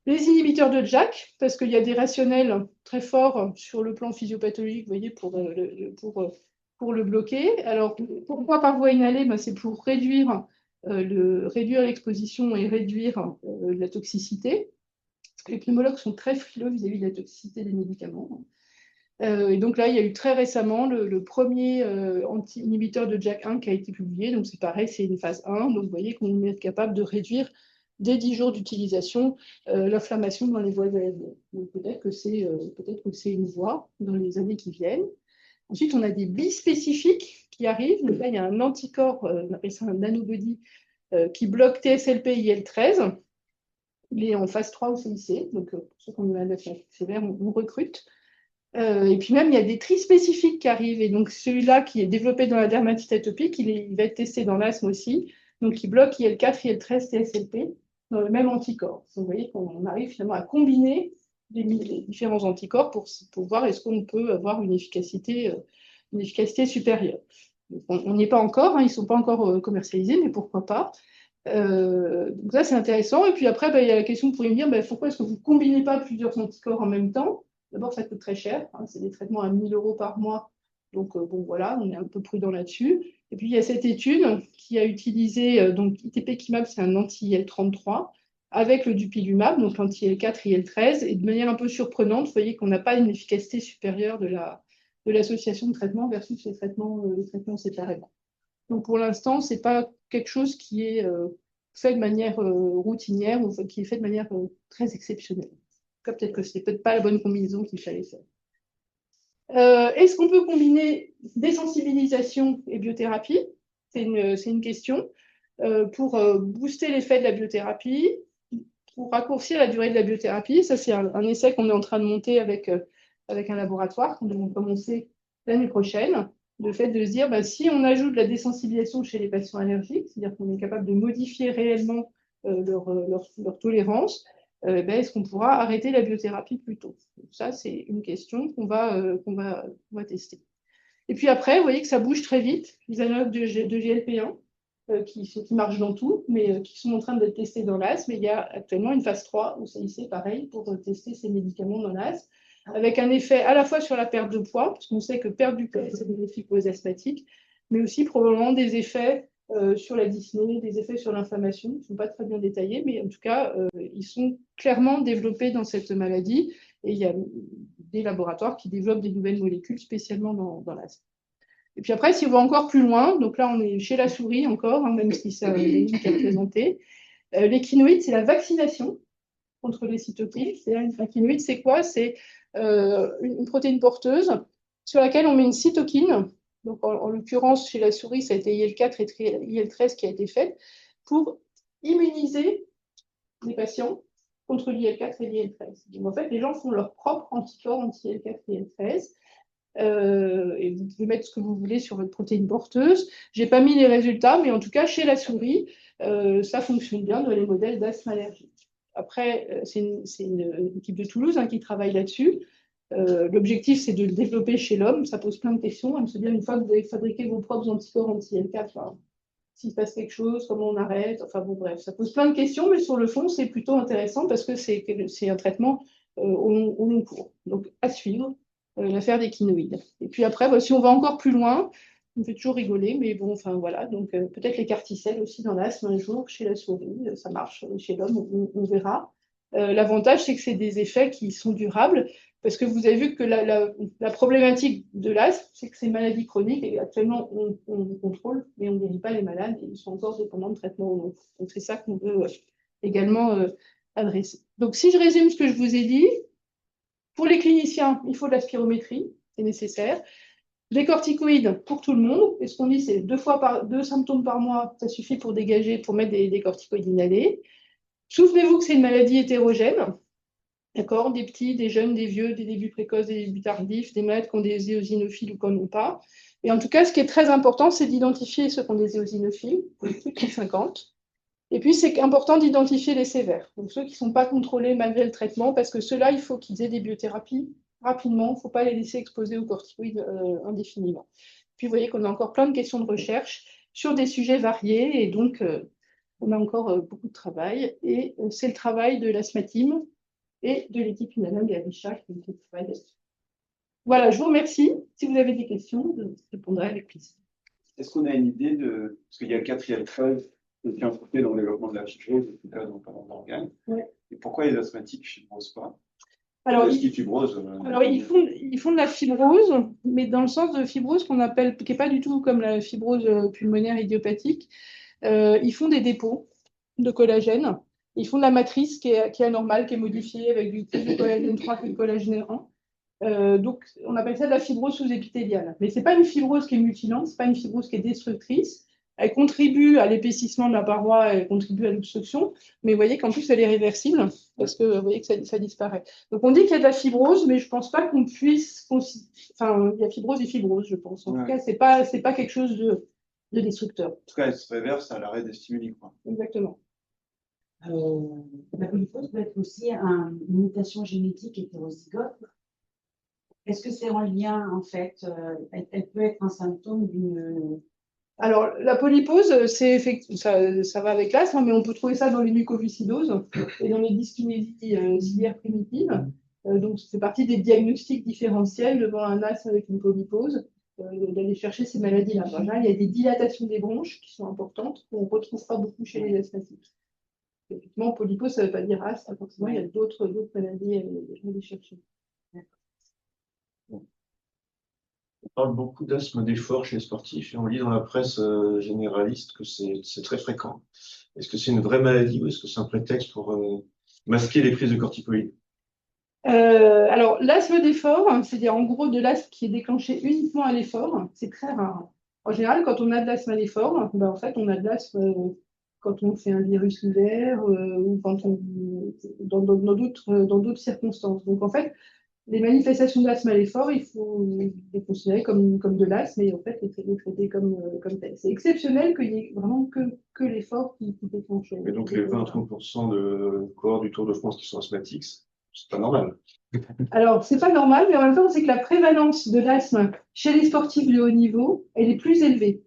Speaker 1: Les inhibiteurs de JAK, parce qu'il y a des rationnels très forts sur le plan physiopathologique, vous voyez, pour le bloquer. Alors, pourquoi par voie inhalée? Ben, c'est pour réduire l'exposition et réduire la toxicité. Les pneumologues sont très frileux vis-à-vis de la toxicité des médicaments. Et donc là, il y a eu très récemment le premier anti-inhibiteur de JAK1 qui a été publié. Donc c'est pareil, c'est une phase 1. Donc vous voyez qu'on est capable de réduire dès 10 jours d'utilisation l'inflammation dans les voies aériennes. Donc peut-être que c'est une voie dans les années qui viennent. Ensuite, on a des bispécifiques qui arrivent. Donc là, il y a un anticorps, on appelle ça un nanobody, qui bloque TSLP-IL13. Il est en phase 3 au CIC. Donc pour ceux qui ont une maladie sévère, on recrute. Et puis même, il y a des trispécifiques qui arrivent. Et donc, celui-là qui est développé dans la dermatite atopique, il va être testé dans l'asthme aussi. Donc, il bloque IL4, IL13, TSLP dans le même anticorps. Donc, vous voyez qu'on arrive finalement à combiner les différents anticorps pour voir est-ce qu'on peut avoir une efficacité supérieure. Donc, on n'y est pas encore, hein, ils ne sont pas encore commercialisés, mais pourquoi pas. Donc ça, c'est intéressant. Et puis après, il y a la question, vous pourriez me dire, pourquoi est-ce que vous ne combinez pas plusieurs anticorps en même temps? D'abord, ça coûte très cher, hein, c'est des traitements à 1 000 € par mois. Donc, bon, voilà, on est un peu prudent là-dessus. Et puis, il y a cette étude qui a utilisé, donc ITP-Kimab, c'est un anti-IL-33, avec le dupilumab, donc l'anti-IL4, IL-13. Et de manière un peu surprenante, vous voyez qu'on n'a pas une efficacité supérieure de l'association de traitement versus les traitements séparément. Donc, pour l'instant, ce n'est pas quelque chose qui est fait de manière routinière ou qui est fait de manière très exceptionnelle. Peut-être que ce n'est peut-être pas la bonne combinaison qu'il fallait faire. Est-ce qu'on peut combiner désensibilisation et biothérapie? C'est une question. Pour booster l'effet de la biothérapie, pour raccourcir la durée de la biothérapie, ça c'est un essai qu'on est en train de monter avec un laboratoire qu'on va commencer l'année prochaine. Le fait de se dire, si on ajoute la désensibilisation chez les patients allergiques, c'est-à-dire qu'on est capable de modifier réellement leur tolérance, est-ce qu'on pourra arrêter la biothérapie plus tôt? Donc ça, c'est une question qu'on va tester. Et puis après, vous voyez que ça bouge très vite, les analogues de GLP-1, qui marchent dans tout, mais qui sont en train d'être testés dans l'asthme. Et il y a actuellement une phase 3 au CIC, pareil, pour tester ces médicaments dans l'asthme, avec un effet à la fois sur la perte de poids, parce qu'on sait que perdre du poids, c'est bénéfique aux asthmatiques, mais aussi probablement des effets sur la dyspnée, des effets sur l'inflammation, qui ne sont pas très bien détaillés, mais en tout cas, ils sont clairement développés dans cette maladie, et il y a des laboratoires qui développent des nouvelles molécules spécialement dans l'asthme. Et puis après, si on va encore plus loin, donc là, on est chez la souris encore, hein, même si ça est présenté. L'équinoïde, c'est la vaccination contre les cytokines. L'équinoïde, c'est quoi? C'est une protéine porteuse sur laquelle on met une cytokine. Donc, en l'occurrence, chez la souris, ça a été IL4 et IL13 qui a été fait pour immuniser les patients contre l'IL4 et l'IL13. Donc, en fait, les gens font leur propre anticorps anti-IL4 et IL13. Et vous pouvez mettre ce que vous voulez sur votre protéine porteuse. Je n'ai pas mis les résultats, mais en tout cas, chez la souris, ça fonctionne bien dans les modèles d'asthme allergique. Après, c'est une équipe de Toulouse qui travaille là-dessus. L'objectif, c'est de le développer chez l'homme. Ça pose plein de questions. On se dit, une fois que vous avez fabriqué vos propres anticorps anti-L4, s'il se passe quelque chose, comment on arrête, enfin bon, bref, ça pose plein de questions, mais sur le fond, c'est plutôt intéressant parce que c'est un traitement au long cours. Donc, à suivre, l'affaire des quinoïdes. Et puis après, si on va encore plus loin, on fait toujours rigoler, mais bon, enfin voilà, donc peut-être les carticelles aussi dans l'asthme un jour, chez la souris, ça marche, chez l'homme, on verra. L'avantage, c'est que c'est des effets qui sont durables, parce que vous avez vu que la problématique de l'asthme, c'est que c'est une maladie chronique et actuellement on contrôle, mais on ne guérit pas les malades et ils sont encore dépendants de traitements. Donc c'est ça qu'on veut également adresser. Donc si je résume ce que je vous ai dit, pour les cliniciens, il faut de la spirométrie, c'est nécessaire. Des corticoïdes pour tout le monde. Et ce qu'on dit, c'est 2 symptômes par mois, ça suffit pour dégager, pour mettre des corticoïdes inhalés. Souvenez-vous que c'est une maladie hétérogène. D'accord? Des petits, des jeunes, des vieux, des débuts précoces, des débuts tardifs, des malades qui ont des éosinophiles ou qui n'en ont pas. Et en tout cas, ce qui est très important, c'est d'identifier ceux qui ont des éosinophiles, plus de 50. Et puis, c'est important d'identifier les sévères, donc ceux qui ne sont pas contrôlés malgré le traitement, parce que ceux-là, il faut qu'ils aient des biothérapies rapidement. Il ne faut pas les laisser exposer aux corticoïdes indéfiniment. Puis, vous voyez qu'on a encore plein de questions de recherche sur des sujets variés, et donc, on a encore beaucoup de travail. Et c'est le travail de l'asthmatime et de l'équipe Inanam et Avisha qui travaille là-dessus. Voilà, je vous remercie. Si vous avez des questions, je répondrai avec plaisir.
Speaker 2: Est-ce qu'on a une idée de... Parce qu'il y a le 4e phase qui est impliqué dans le développement de la fibrose, en tout cas dans pas d'organes. Ouais. Et pourquoi les asthmatiques ne fibrosent pas?
Speaker 1: Alors, ils font de la fibrose, mais dans le sens de fibrose qu'on appelle, qui n'est pas du tout comme la fibrose pulmonaire idiopathique. Ils font des dépôts de collagène. Ils font de la matrice qui est anormale, qui est modifiée avec du collagène 3 et du collagène 1. Donc, on appelle ça de la fibrose sous-épithéliale. Mais ce n'est pas une fibrose qui est mutilante, ce n'est pas une fibrose qui est destructrice. Elle contribue à l'épaississement de la paroi, elle contribue à l'obstruction, mais vous voyez qu'en plus, elle est réversible, parce que vous voyez que ça disparaît. Donc, on dit qu'il y a de la fibrose, mais je ne pense pas qu'on puisse... Enfin, il y a fibrose et fibrose, je pense. En tout cas, ce n'est pas quelque chose de destructeur.
Speaker 2: En tout cas, elle se réverse à l'arrêt des stimuli, quoi.
Speaker 1: Exactement.
Speaker 3: La polypose peut être aussi une mutation génétique hétérozygote. Est-ce que c'est en lien, en fait, elle peut être un symptôme d'une...
Speaker 1: Alors, la polypose, ça va avec l'asthme, mais on peut trouver ça dans les mucoviscidoses et dans les dyskinésies ciliaires primitives. Donc, c'est partie des diagnostics différentiels devant un asthme avec une polypose, d'aller chercher ces maladies-là. Il y a des dilatations des bronches qui sont importantes, qu'on ne retrouve pas beaucoup chez les asthmatiques. Effectivement, polypose, ça ne veut pas dire asthme, forcément, il y a d'autres maladies à aller chercher.
Speaker 4: On parle beaucoup d'asthme d'effort chez les sportifs et on lit dans la presse généraliste que c'est très fréquent. Est-ce que c'est une vraie maladie ou est-ce que c'est un prétexte pour masquer les prises de corticoïdes?
Speaker 1: Alors, l'asthme d'effort, c'est-à-dire en gros de l'asthme qui est déclenché uniquement à l'effort, c'est très rare. En général, quand on a de l'asthme à l'effort, en fait, on a de l'asthme quand on fait un virus hiver ou quand dans d'autres circonstances. Donc, en fait, les manifestations d'asthme à l'effort, il faut les considérer comme de l'asthme et en fait les traiter comme tel. C'est exceptionnel qu'il n'y ait vraiment que l'effort qui déclenche.
Speaker 4: Mais donc les 20-30% de cohortes du Tour de France qui sont asthmatiques, c'est pas normal.
Speaker 1: Alors, c'est pas normal, mais en même temps, c'est que la prévalence de l'asthme chez les sportifs de haut niveau, elle est plus élevée.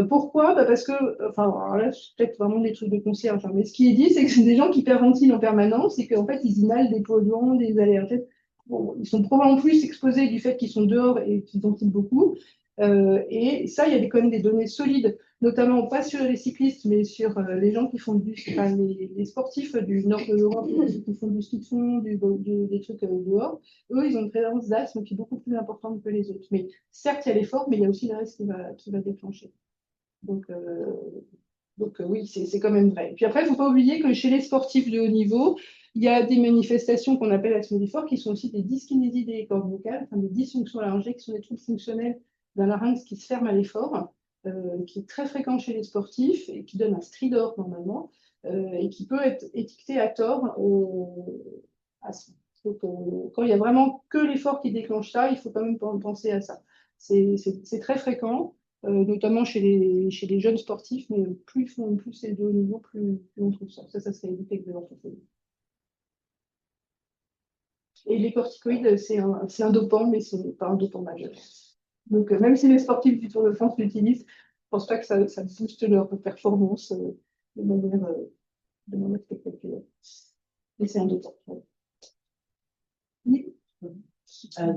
Speaker 1: Pourquoi? Parce que, enfin, alors là, c'est peut-être vraiment des trucs de concierge, mais ce qui est dit, c'est que c'est des gens qui hyperventilent en permanence et qu'en fait, ils inhalent des polluants, des allergènes. Bon, ils sont probablement plus exposés du fait qu'ils sont dehors et qu'ils ventilent beaucoup. Et ça, il y a quand même des données solides, notamment pas sur les cyclistes, mais sur les gens qui font les sportifs du nord de l'Europe, qui font du ski de fond, des trucs dehors. Eux, ils ont une prévalence d'asthme qui est beaucoup plus importante que les autres. Mais certes, il y a l'effort, mais il y a aussi le reste qui va déclencher. Donc oui, c'est quand même vrai. Puis après, il ne faut pas oublier que chez les sportifs de haut niveau, il y a des manifestations qu'on appelle asthme d'effort, qui sont aussi des dyskinésies des cordes vocales, enfin des dysfonctions laryngées, qui sont des troubles fonctionnels d'un larynx qui se ferme à l'effort, qui est très fréquent chez les sportifs et qui donne un stridor normalement, et qui peut être étiqueté à tort asthme. Donc, quand il y a vraiment que l'effort qui déclenche ça, il faut quand même penser à ça. C'est très fréquent. notamment chez les jeunes sportifs, mais plus c'est de haut niveau, plus on trouve ça. Ça c'est évité de l'orthophonie. Et les corticoïdes, c'est un dopant, mais ce n'est pas un dopant majeur. Donc, même si les sportifs du Tour de France l'utilisent, je ne pense pas que ça booste leur performance de manière spectaculaire. Et c'est un dopant.
Speaker 3: Oui.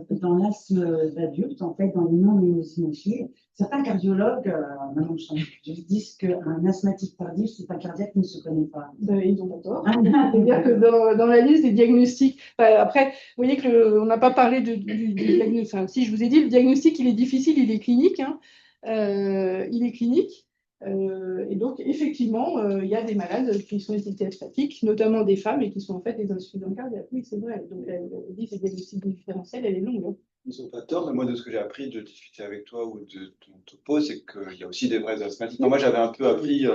Speaker 3: Dans l'asthme d'adulte, en fait, dans les non-éosinophiles, certains cardiologues, maintenant disent qu'un asthmatique tardif, c'est un cardiaque qui ne se connaît pas.
Speaker 1: Ils ont tort. C'est-à-dire que dans la liste des diagnostics, après, vous voyez qu'on n'a pas parlé du diagnostic. Enfin, si je vous ai dit, le diagnostic, il est difficile, il est clinique. Hein. Il est clinique. Et donc, effectivement, il y a des malades qui sont asthmatiques, notamment des femmes, et qui sont en fait des insuffisants cardiaques. Oui, c'est vrai. Donc, la liste des diagnostics différentiels, elle est longue. Hein.
Speaker 2: Ils n'ont pas tort, mais moi, de ce que j'ai appris de discuter avec toi ou de ton topo, c'est qu'il y a aussi des vrais asthmatiques. Non, moi, j'avais un peu appris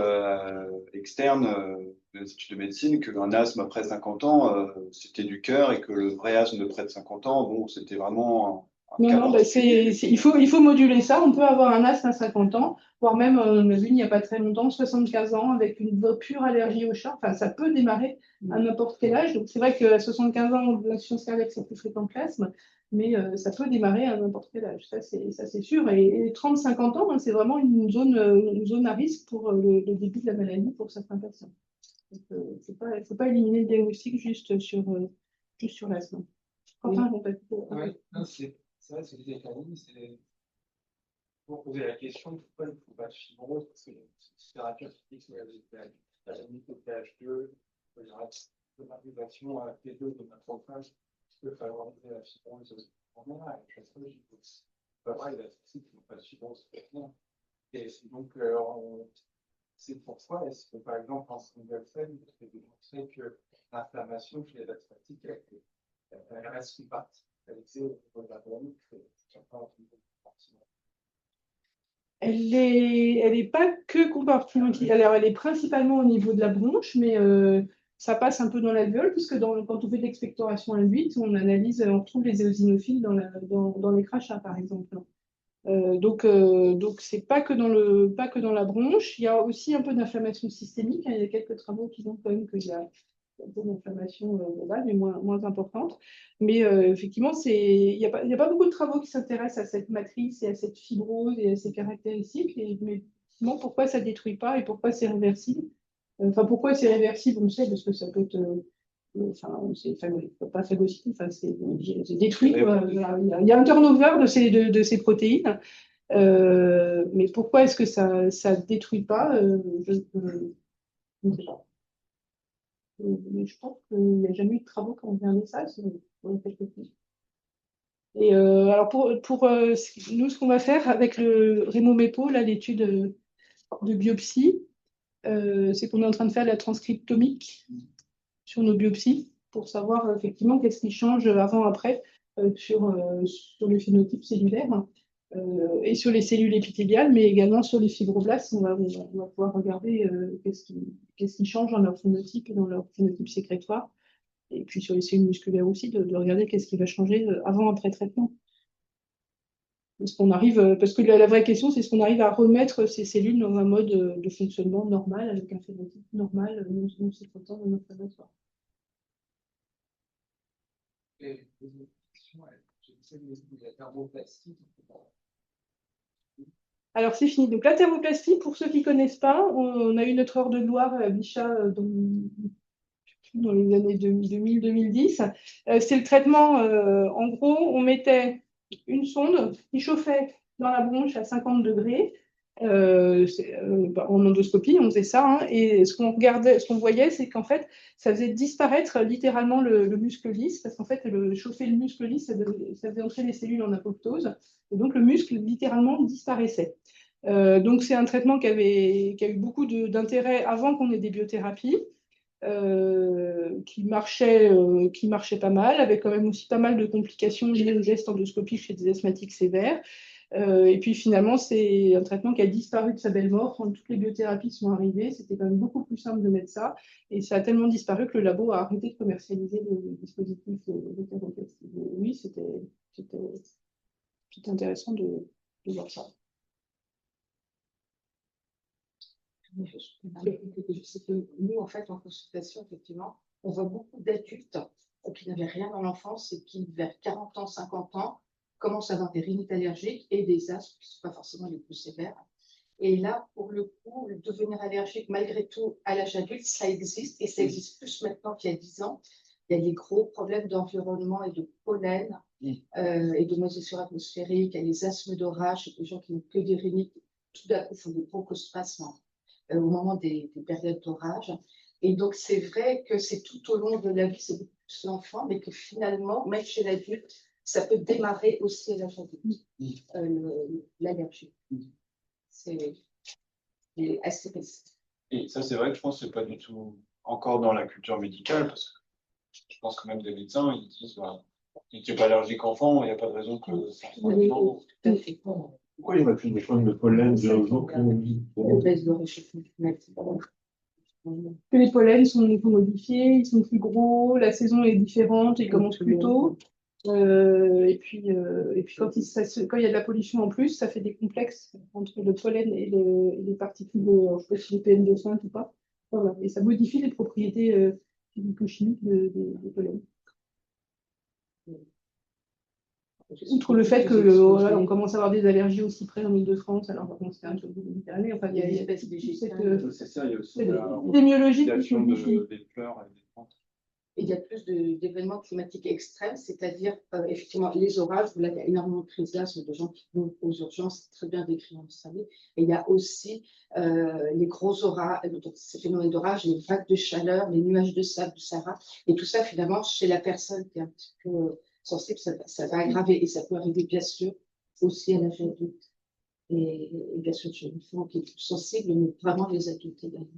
Speaker 2: externe de l'étude de médecine qu'un asthme après 50 ans, c'était du cœur et que le vrai asthme de près de 50 ans, bon, c'était vraiment un cas
Speaker 1: Non,
Speaker 2: particulier.
Speaker 1: il faut moduler ça. On peut avoir un asthme à 50 ans, voire même, on a vu il n'y a pas très longtemps, 75 ans, avec une pure allergie au chat. Enfin, ça peut démarrer à n'importe quel âge. Donc, c'est vrai qu'à 75 ans, l'insuffisance cardiaque, c'est plus fréquent que l'asthme, mais ça peut démarrer à n'importe quel âge. Ça, c'est sûr. Et 30-50 ans, hein, c'est vraiment une zone à risque pour le début de la maladie pour certains patients. Donc, il ne faut pas éliminer le diagnostic juste sur l'asthme. Enfin,
Speaker 5: ouais, non, c'est vrai, c'est des familles, c'est pour poser la question pourquoi il ne faut pas de fibrose, parce que les littératures qui disent que la limite au pH2, il y aura de l'intégration à P2 de macrophage qui peut favoriser la fibrose en général. Et chaque fois, je dis que c'est pas vrai, il a dit qu'il ne faut pas de fibrose. Et donc, c'est pourquoi est-ce que, par exemple, en single cell, il faut démontrer que l'inflammation chez les asthmatiques, elle reste une partie.
Speaker 1: Elle est pas que compartimentale. Alors, elle est principalement au niveau de la bronche, mais ça passe un peu dans l'alvéole, puisque quand on fait de l'expectoration induite, on retrouve les éosinophiles dans les crachats, par exemple. Donc c'est pas que dans la bronche. Il y a aussi un peu d'inflammation systémique. Hein. Il y a quelques travaux qui montrent quand même qu'il y a un peu d'inflammation globale, mais moins importante. Mais effectivement, il n'y a pas beaucoup de travaux qui s'intéressent à cette matrice et à cette fibrose et à ces caractéristiques. Mais effectivement, pourquoi ça ne détruit pas et pourquoi c'est réversible? Enfin, pourquoi c'est réversible, on sait, parce que ça peut être. Enfin, c'est pas phagocyté, enfin, c'est détruit. Quoi. Il y a un turnover de ces protéines. Mais pourquoi est-ce que ça ne détruit pas? Je ne sais pas. Mais je pense qu'il n'y a jamais eu de travaux qui ont regardé ça. Et alors, nous, ce qu'on va faire avec le RémoMépo, là, l'étude de biopsie, c'est qu'on est en train de faire la transcriptomique sur nos biopsies pour savoir effectivement qu'est-ce qui change avant-après sur le phénotype cellulaire et sur les cellules épithéliales, mais également sur les fibroblastes. On va pouvoir regarder qu'est-ce qui change dans leur phénotype et dans leur phénotype sécrétoire. Et puis sur les cellules musculaires aussi, de regarder qu'est-ce qui va changer avant-après traitement. Parce que la vraie question, c'est est-ce qu'on arrive à remettre ces cellules dans un mode de fonctionnement normal, avec un phénotype normal, non sécrétant, non inflammatoire.
Speaker 5: Et une question, je sais que la thermoplastie.
Speaker 1: Alors, c'est fini. Donc, la thermoplastie, pour ceux qui ne connaissent pas, on a eu notre heure de gloire à Bichat dans les années 2000-2010. C'est le traitement, en gros, on mettait une sonde qui chauffait dans la bronche à 50 degrés. En endoscopie, on faisait ça. Hein, et ce qu'on voyait, c'est qu'en fait, ça faisait disparaître littéralement le muscle lisse, parce qu'en fait, chauffer le muscle lisse, ça faisait entrer les cellules en apoptose. Et donc, le muscle, littéralement, disparaissait. Donc, c'est un traitement qui a eu beaucoup d'intérêt avant qu'on ait des biothérapies. Qui marchait pas mal, avec quand même aussi pas mal de complications liées aux gestes endoscopiques chez des asthmatiques sévères. Et puis finalement, c'est un traitement qui a disparu de sa belle mort quand toutes les biothérapies sont arrivées. C'était quand même beaucoup plus simple de mettre ça. Et ça a tellement disparu que le labo a arrêté de commercialiser le dispositif de thermoplastie. Oui, c'était intéressant de voir ça.
Speaker 6: Je sais que nous, en fait, en consultation, effectivement, on voit beaucoup d'adultes qui n'avaient rien dans l'enfance et qui, vers 40 ans, 50 ans, commencent à avoir des rhinites allergiques et des asthmes, qui ne sont pas forcément les plus sévères. Et là, pour le coup, le devenir allergique, malgré tout, à l'âge adulte, ça existe, et ça existe plus maintenant qu'il y a 10 ans. Il y a des gros problèmes d'environnement et de pollen et de moisissure atmosphérique, il y a les asthmes d'orage, des gens qui n'ont que des rhinites, tout d'un coup font des bronchospasmes au moment des périodes d'orage. Et donc, c'est vrai que c'est tout au long de la vie, c'est beaucoup plus l'enfant, mais que finalement, même chez l'adulte, ça peut démarrer aussi à l'âge adulte, l'allergie. C'est assez récent.
Speaker 2: Et ça, c'est vrai que je pense que c'est pas du tout encore dans la culture médicale, parce que je pense que même des médecins, ils disent, bah, si tu n'es pas allergique enfant, il n'y a pas de raison que ça soit maintenant.
Speaker 6: Tout à fait.
Speaker 4: Pourquoi il n'y a plus de problème de pollen de nos jours
Speaker 6: Le baisse de réchauffement climatique.
Speaker 1: Que les pollens sont modifiés, ils sont plus gros, la saison est différente, ils commencent plus tôt. Et puis quand il y a de la pollution en plus, ça fait des complexes entre le pollen et les particules, je sais pas si les PM2,5 ou pas. Voilà. Et ça modifie les propriétés physico-chimiques des pollens. Outre le fait que voilà, on commence à avoir des allergies aussi près en Île-de-France, alors qu'on c'est un truc de Méditerranée. Enfin, il y a cette
Speaker 2: C'est ça, il y a aussi
Speaker 1: épidémiologie qui se
Speaker 2: l'utilisation
Speaker 1: modifie.
Speaker 2: des fleurs et des plantes.
Speaker 6: Et il y a plus d'événements climatiques extrêmes, c'est-à-dire effectivement les orages, où là il y a énormément de crises d'asthme, de gens qui vont aux urgences, c'est très bien décrit, vous savez. Et il y a aussi les gros orages, donc ces phénomènes d'orage, les vagues de chaleur, les nuages de sable du Sahara, et tout ça finalement chez la personne qui est un petit peu sensible, ça va aggraver, et ça peut arriver bien sûr aussi à l'âge adulte. Et bien sûr chez l'enfant qui est plus sensible, mais vraiment les adultes également.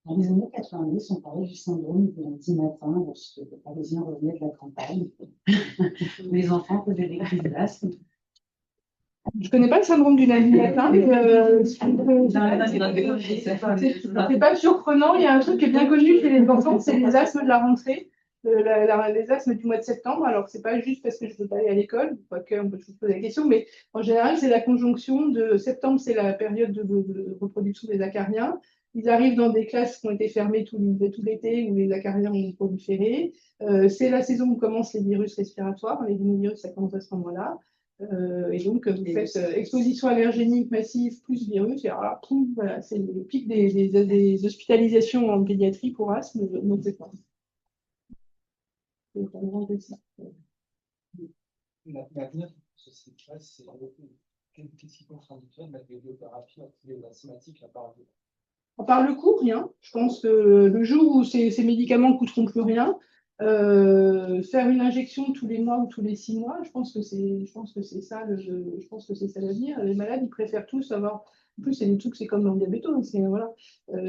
Speaker 3: Dans les années 90, on parlait du syndrome du lundi matin, lorsque les Parisiens revenaient de la campagne. Les enfants faisaient des crises d'asthme.
Speaker 1: Je connais pas le syndrome du lundi matin, mais c'est pas surprenant. Il y a un truc qui est bien connu chez les enfants, c'est les asthmes de la rentrée, les asthmes du mois de septembre. Alors, c'est pas juste parce que je veux pas aller à l'école, quoique on peut toujours poser la question, mais en général, c'est la conjonction de septembre, c'est la période de reproduction des acariens. Ils arrivent dans des classes qui ont été fermées tout l'été, où les acariens ont proliféré. C'est la saison où commencent les virus respiratoires. Les rhinovirus, ça commence à ce moment-là. Et donc, vous faites exposition allergénique massive plus virus, et alors là, poum, voilà, c'est le pic des hospitalisations en pédiatrie pour asthme, donc c'est pas.
Speaker 5: L'avenir, c'est qu'est-ce qui contre-indiquerait de mettre des biothérapies à tous les asthmatiques à part
Speaker 1: Par le coût, rien. Je pense que le jour où ces médicaments ne coûteront plus rien, faire une injection tous les mois ou tous les 6 mois, je pense que c'est ça l'avenir. Les malades, ils préfèrent tous avoir. En plus, c'est des trucs, c'est comme dans le diabéto, c'est voilà,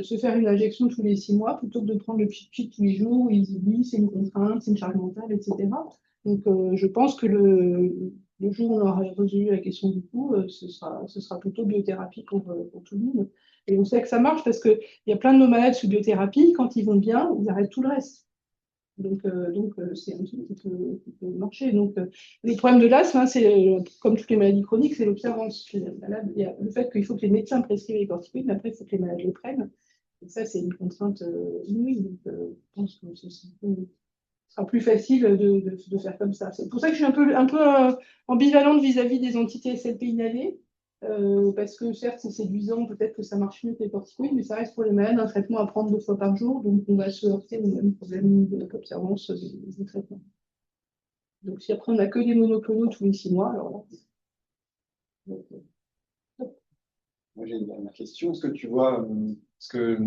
Speaker 1: se faire une injection tous les 6 mois plutôt que de prendre le pit tous les jours. Ils disent c'est une contrainte, c'est une charge mentale, etc. Donc, je pense que le jour où on aura résolu la question du coût, ce sera plutôt biothérapie pour tout le monde. Et on sait que ça marche parce qu'il y a plein de nos malades sous biothérapie, quand ils vont bien, ils arrêtent tout le reste. Donc c'est un truc qui peut marcher. Donc, le problème de l'asthme, hein, c'est comme toutes les maladies chroniques, c'est l'observance. Il y a le fait qu'il faut que les médecins prescrivent les corticoïdes, mais après, il faut que les malades les prennent. Et ça, c'est une contrainte inouïe. Donc, je pense que ce sera plus facile de faire comme ça. C'est pour ça que je suis un peu ambivalente vis-à-vis des entités SLP inhalées. Parce que certes, c'est séduisant, peut-être que ça marche mieux que les corticoïdes, mais ça reste pour les malades un traitement à prendre 2 fois par jour, donc on va se heurter au même problème de l'observance des traitements. Donc si après on n'a que des monoclonaux tous les 6 mois, alors là.
Speaker 2: Moi, j'ai une dernière question. Est-ce que tu vois, parce que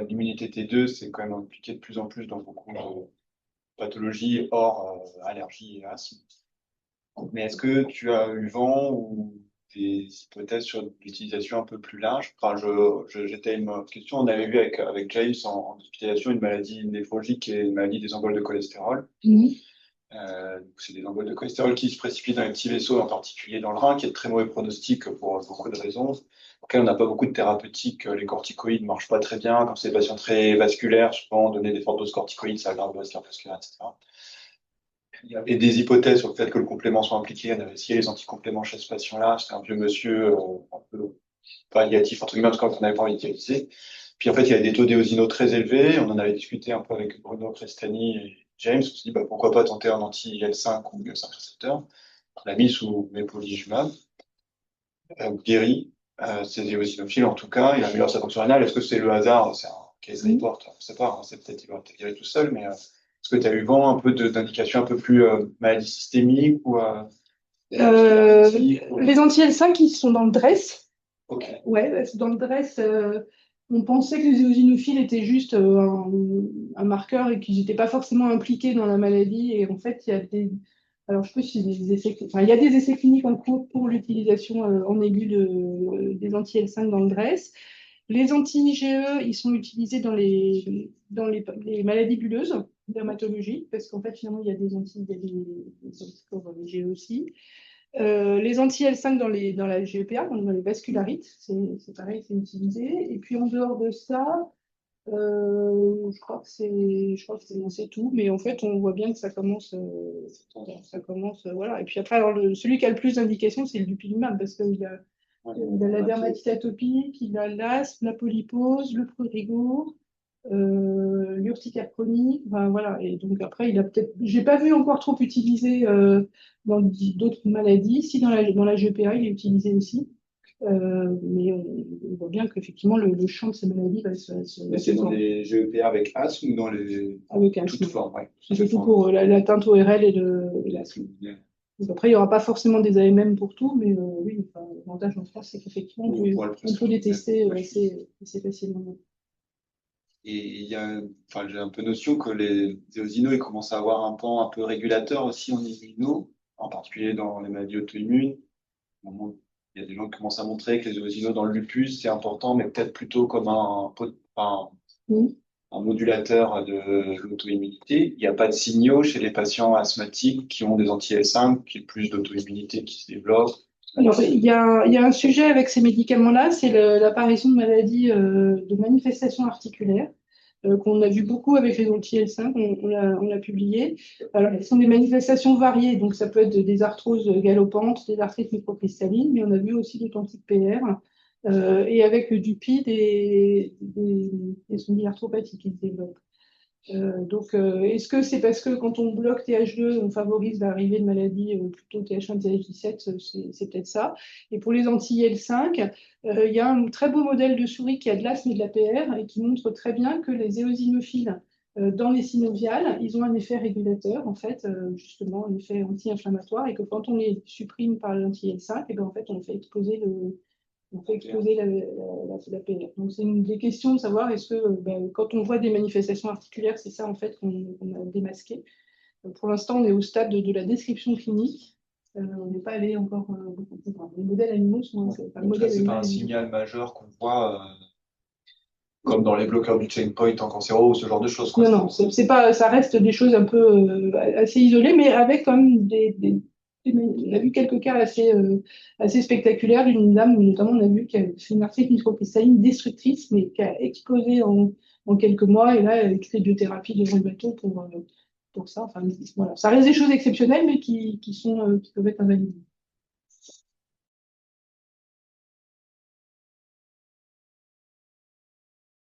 Speaker 2: l'immunité T2, c'est quand même impliqué de plus en plus dans beaucoup de pathologies hors allergie et asthme. Mais est-ce que tu as eu vent ou des hypothèses sur l'utilisation un peu plus large? Enfin, j'étais une question. On avait vu avec James en hospitalisation une maladie néphrologique qui est une maladie des emboles de cholestérol. C'est des emboles de cholestérol qui se précipitent dans les petits vaisseaux, en particulier dans le rein, qui est de très mauvais pronostic pour beaucoup de raisons. Auquel on n'a pas beaucoup de thérapeutiques. Les corticoïdes ne marchent pas très bien. Quand c'est des patients très vasculaires, souvent donner des fortes doses corticoïdes, ça aggrave le risque cardiovasculaire, etc. Il y avait des hypothèses sur le fait que le complément soit impliqué. On avait essayé les anticompléments chez ce patient-là. C'était un vieux monsieur, un peu palliatifs, entre guillemets, en tout cas, qu'on n'avait pas envie d'utiliser. Puis en fait, il y avait des taux d'éosino très élevés. On en avait discuté un peu avec Bruno Crestani et James. On s'est dit, bah, pourquoi pas tenter un anti-IL-5 ou IL-5 récepteur. On l'a mis sous mépolizumab, guéri ces éosinophiles en tout cas. Il améliore sa fonction rénale. Est-ce que c'est le hasard? C'est un case report, on ne sait pas. Hein. C'est peut-être qu'il va être guéri tout seul, mais est-ce que tu as eu vent un peu d'indications un peu plus maladie systémique ou
Speaker 1: Les anti-L5 qui sont dans le DRESS.
Speaker 2: Ok.
Speaker 1: Ouais, dans le DRESS, on pensait que les éosinophiles étaient juste un marqueur et qu'ils n'étaient pas forcément impliqués dans la maladie. Et en fait, il y a des. Alors, je sais pas si des essais. Enfin, il y a des essais cliniques en cours pour l'utilisation en aigu des anti-L5 dans le DRESS. Les anti-IgE, ils sont utilisés dans les maladies bulleuses, dermatologie, parce qu'en fait, finalement, il y a des anticorps IgE aussi. Les anti-L5 dans la GEPA, dans les vascularites, c'est pareil, c'est utilisé. Et puis en dehors de ça, je crois que c'est tout. Mais en fait, on voit bien que ça commence, voilà. Et puis après, alors, celui qui a le plus d'indications, c'est le dupilumab, parce qu'il a, il a la dermatite atopique, il a l'asthme, la polypose, le prurigo, l'urticaire chronique, ben voilà. Et donc après, il a peut-être, j'ai pas vu encore trop utilisé dans d'autres maladies. Si dans la GPA, il est utilisé aussi. Mais on voit bien qu'effectivement, le champ de ces maladies va
Speaker 2: c'est dans les GEPA avec asthme ou dans les
Speaker 1: avec
Speaker 2: toutes formes, ouais.
Speaker 1: c'est surtout pour l'atteinte ORL et l'asthme. Donc après, il n'y aura pas forcément des AMM pour tout, mais oui, enfin, l'avantage en France, c'est qu'effectivement, on peut les tester assez facilement.
Speaker 2: Et il y a, enfin, j'ai un peu notion que les éosinos, ils commencent à avoir un pan un peu régulateur aussi en immuno, en particulier dans les maladies auto-immunes. Il y a des gens qui commencent à montrer que les éosinos dans le lupus, c'est important, mais peut-être plutôt comme un modulateur de l'auto-immunité. Il n'y a pas de signaux chez les patients asthmatiques qui ont des anti-L5, qui ont plus d'auto-immunité qui se développe.
Speaker 1: Alors, il y a un sujet avec ces médicaments-là, c'est l'apparition de maladies de manifestations articulaires qu'on a vu beaucoup avec les anti-L5, on l'a publié. Alors, ce sont des manifestations variées, donc ça peut être des arthroses galopantes, des arthrites microcristallines, mais on a vu aussi d'authentiques PR, et avec le DUPI, des spondylarthropathies qui se développent. Donc, est-ce que c'est parce que quand on bloque TH2, on favorise l'arrivée de maladies plutôt TH1, TH17, c'est peut-être ça. Et pour les anti-IL5, il y a un très beau modèle de souris qui a de l'asthme et de la PR et qui montre très bien que les éosinophiles dans les synoviales, ils ont un effet régulateur, en fait, justement, un effet anti-inflammatoire, et que quand on les supprime par l'anti-IL5, et bien, en fait, on fait exploser la PR. Donc, c'est une des questions de savoir est-ce que quand on voit des manifestations articulaires, c'est ça en fait qu'on a démasqué. Pour l'instant, on est au stade de la description clinique. On n'est pas allé encore beaucoup plus loin. Les modèles animaux sont.
Speaker 2: C'est pas un signal majeur qu'on voit comme dans les bloqueurs du checkpoint en cancéro ou ce genre de choses. Quoi.
Speaker 1: Non, c'est pas, ça reste des choses un peu assez isolées, mais avec quand même on a vu quelques cas assez spectaculaires d'une dame, notamment on a vu qu'elle a fait une arthrite microcristalline destructrice, mais qui a explosé en quelques mois, et là, avec les biothérapies de rhumato pour ça. Enfin, voilà. Ça reste des choses exceptionnelles, mais qui peuvent être invalides.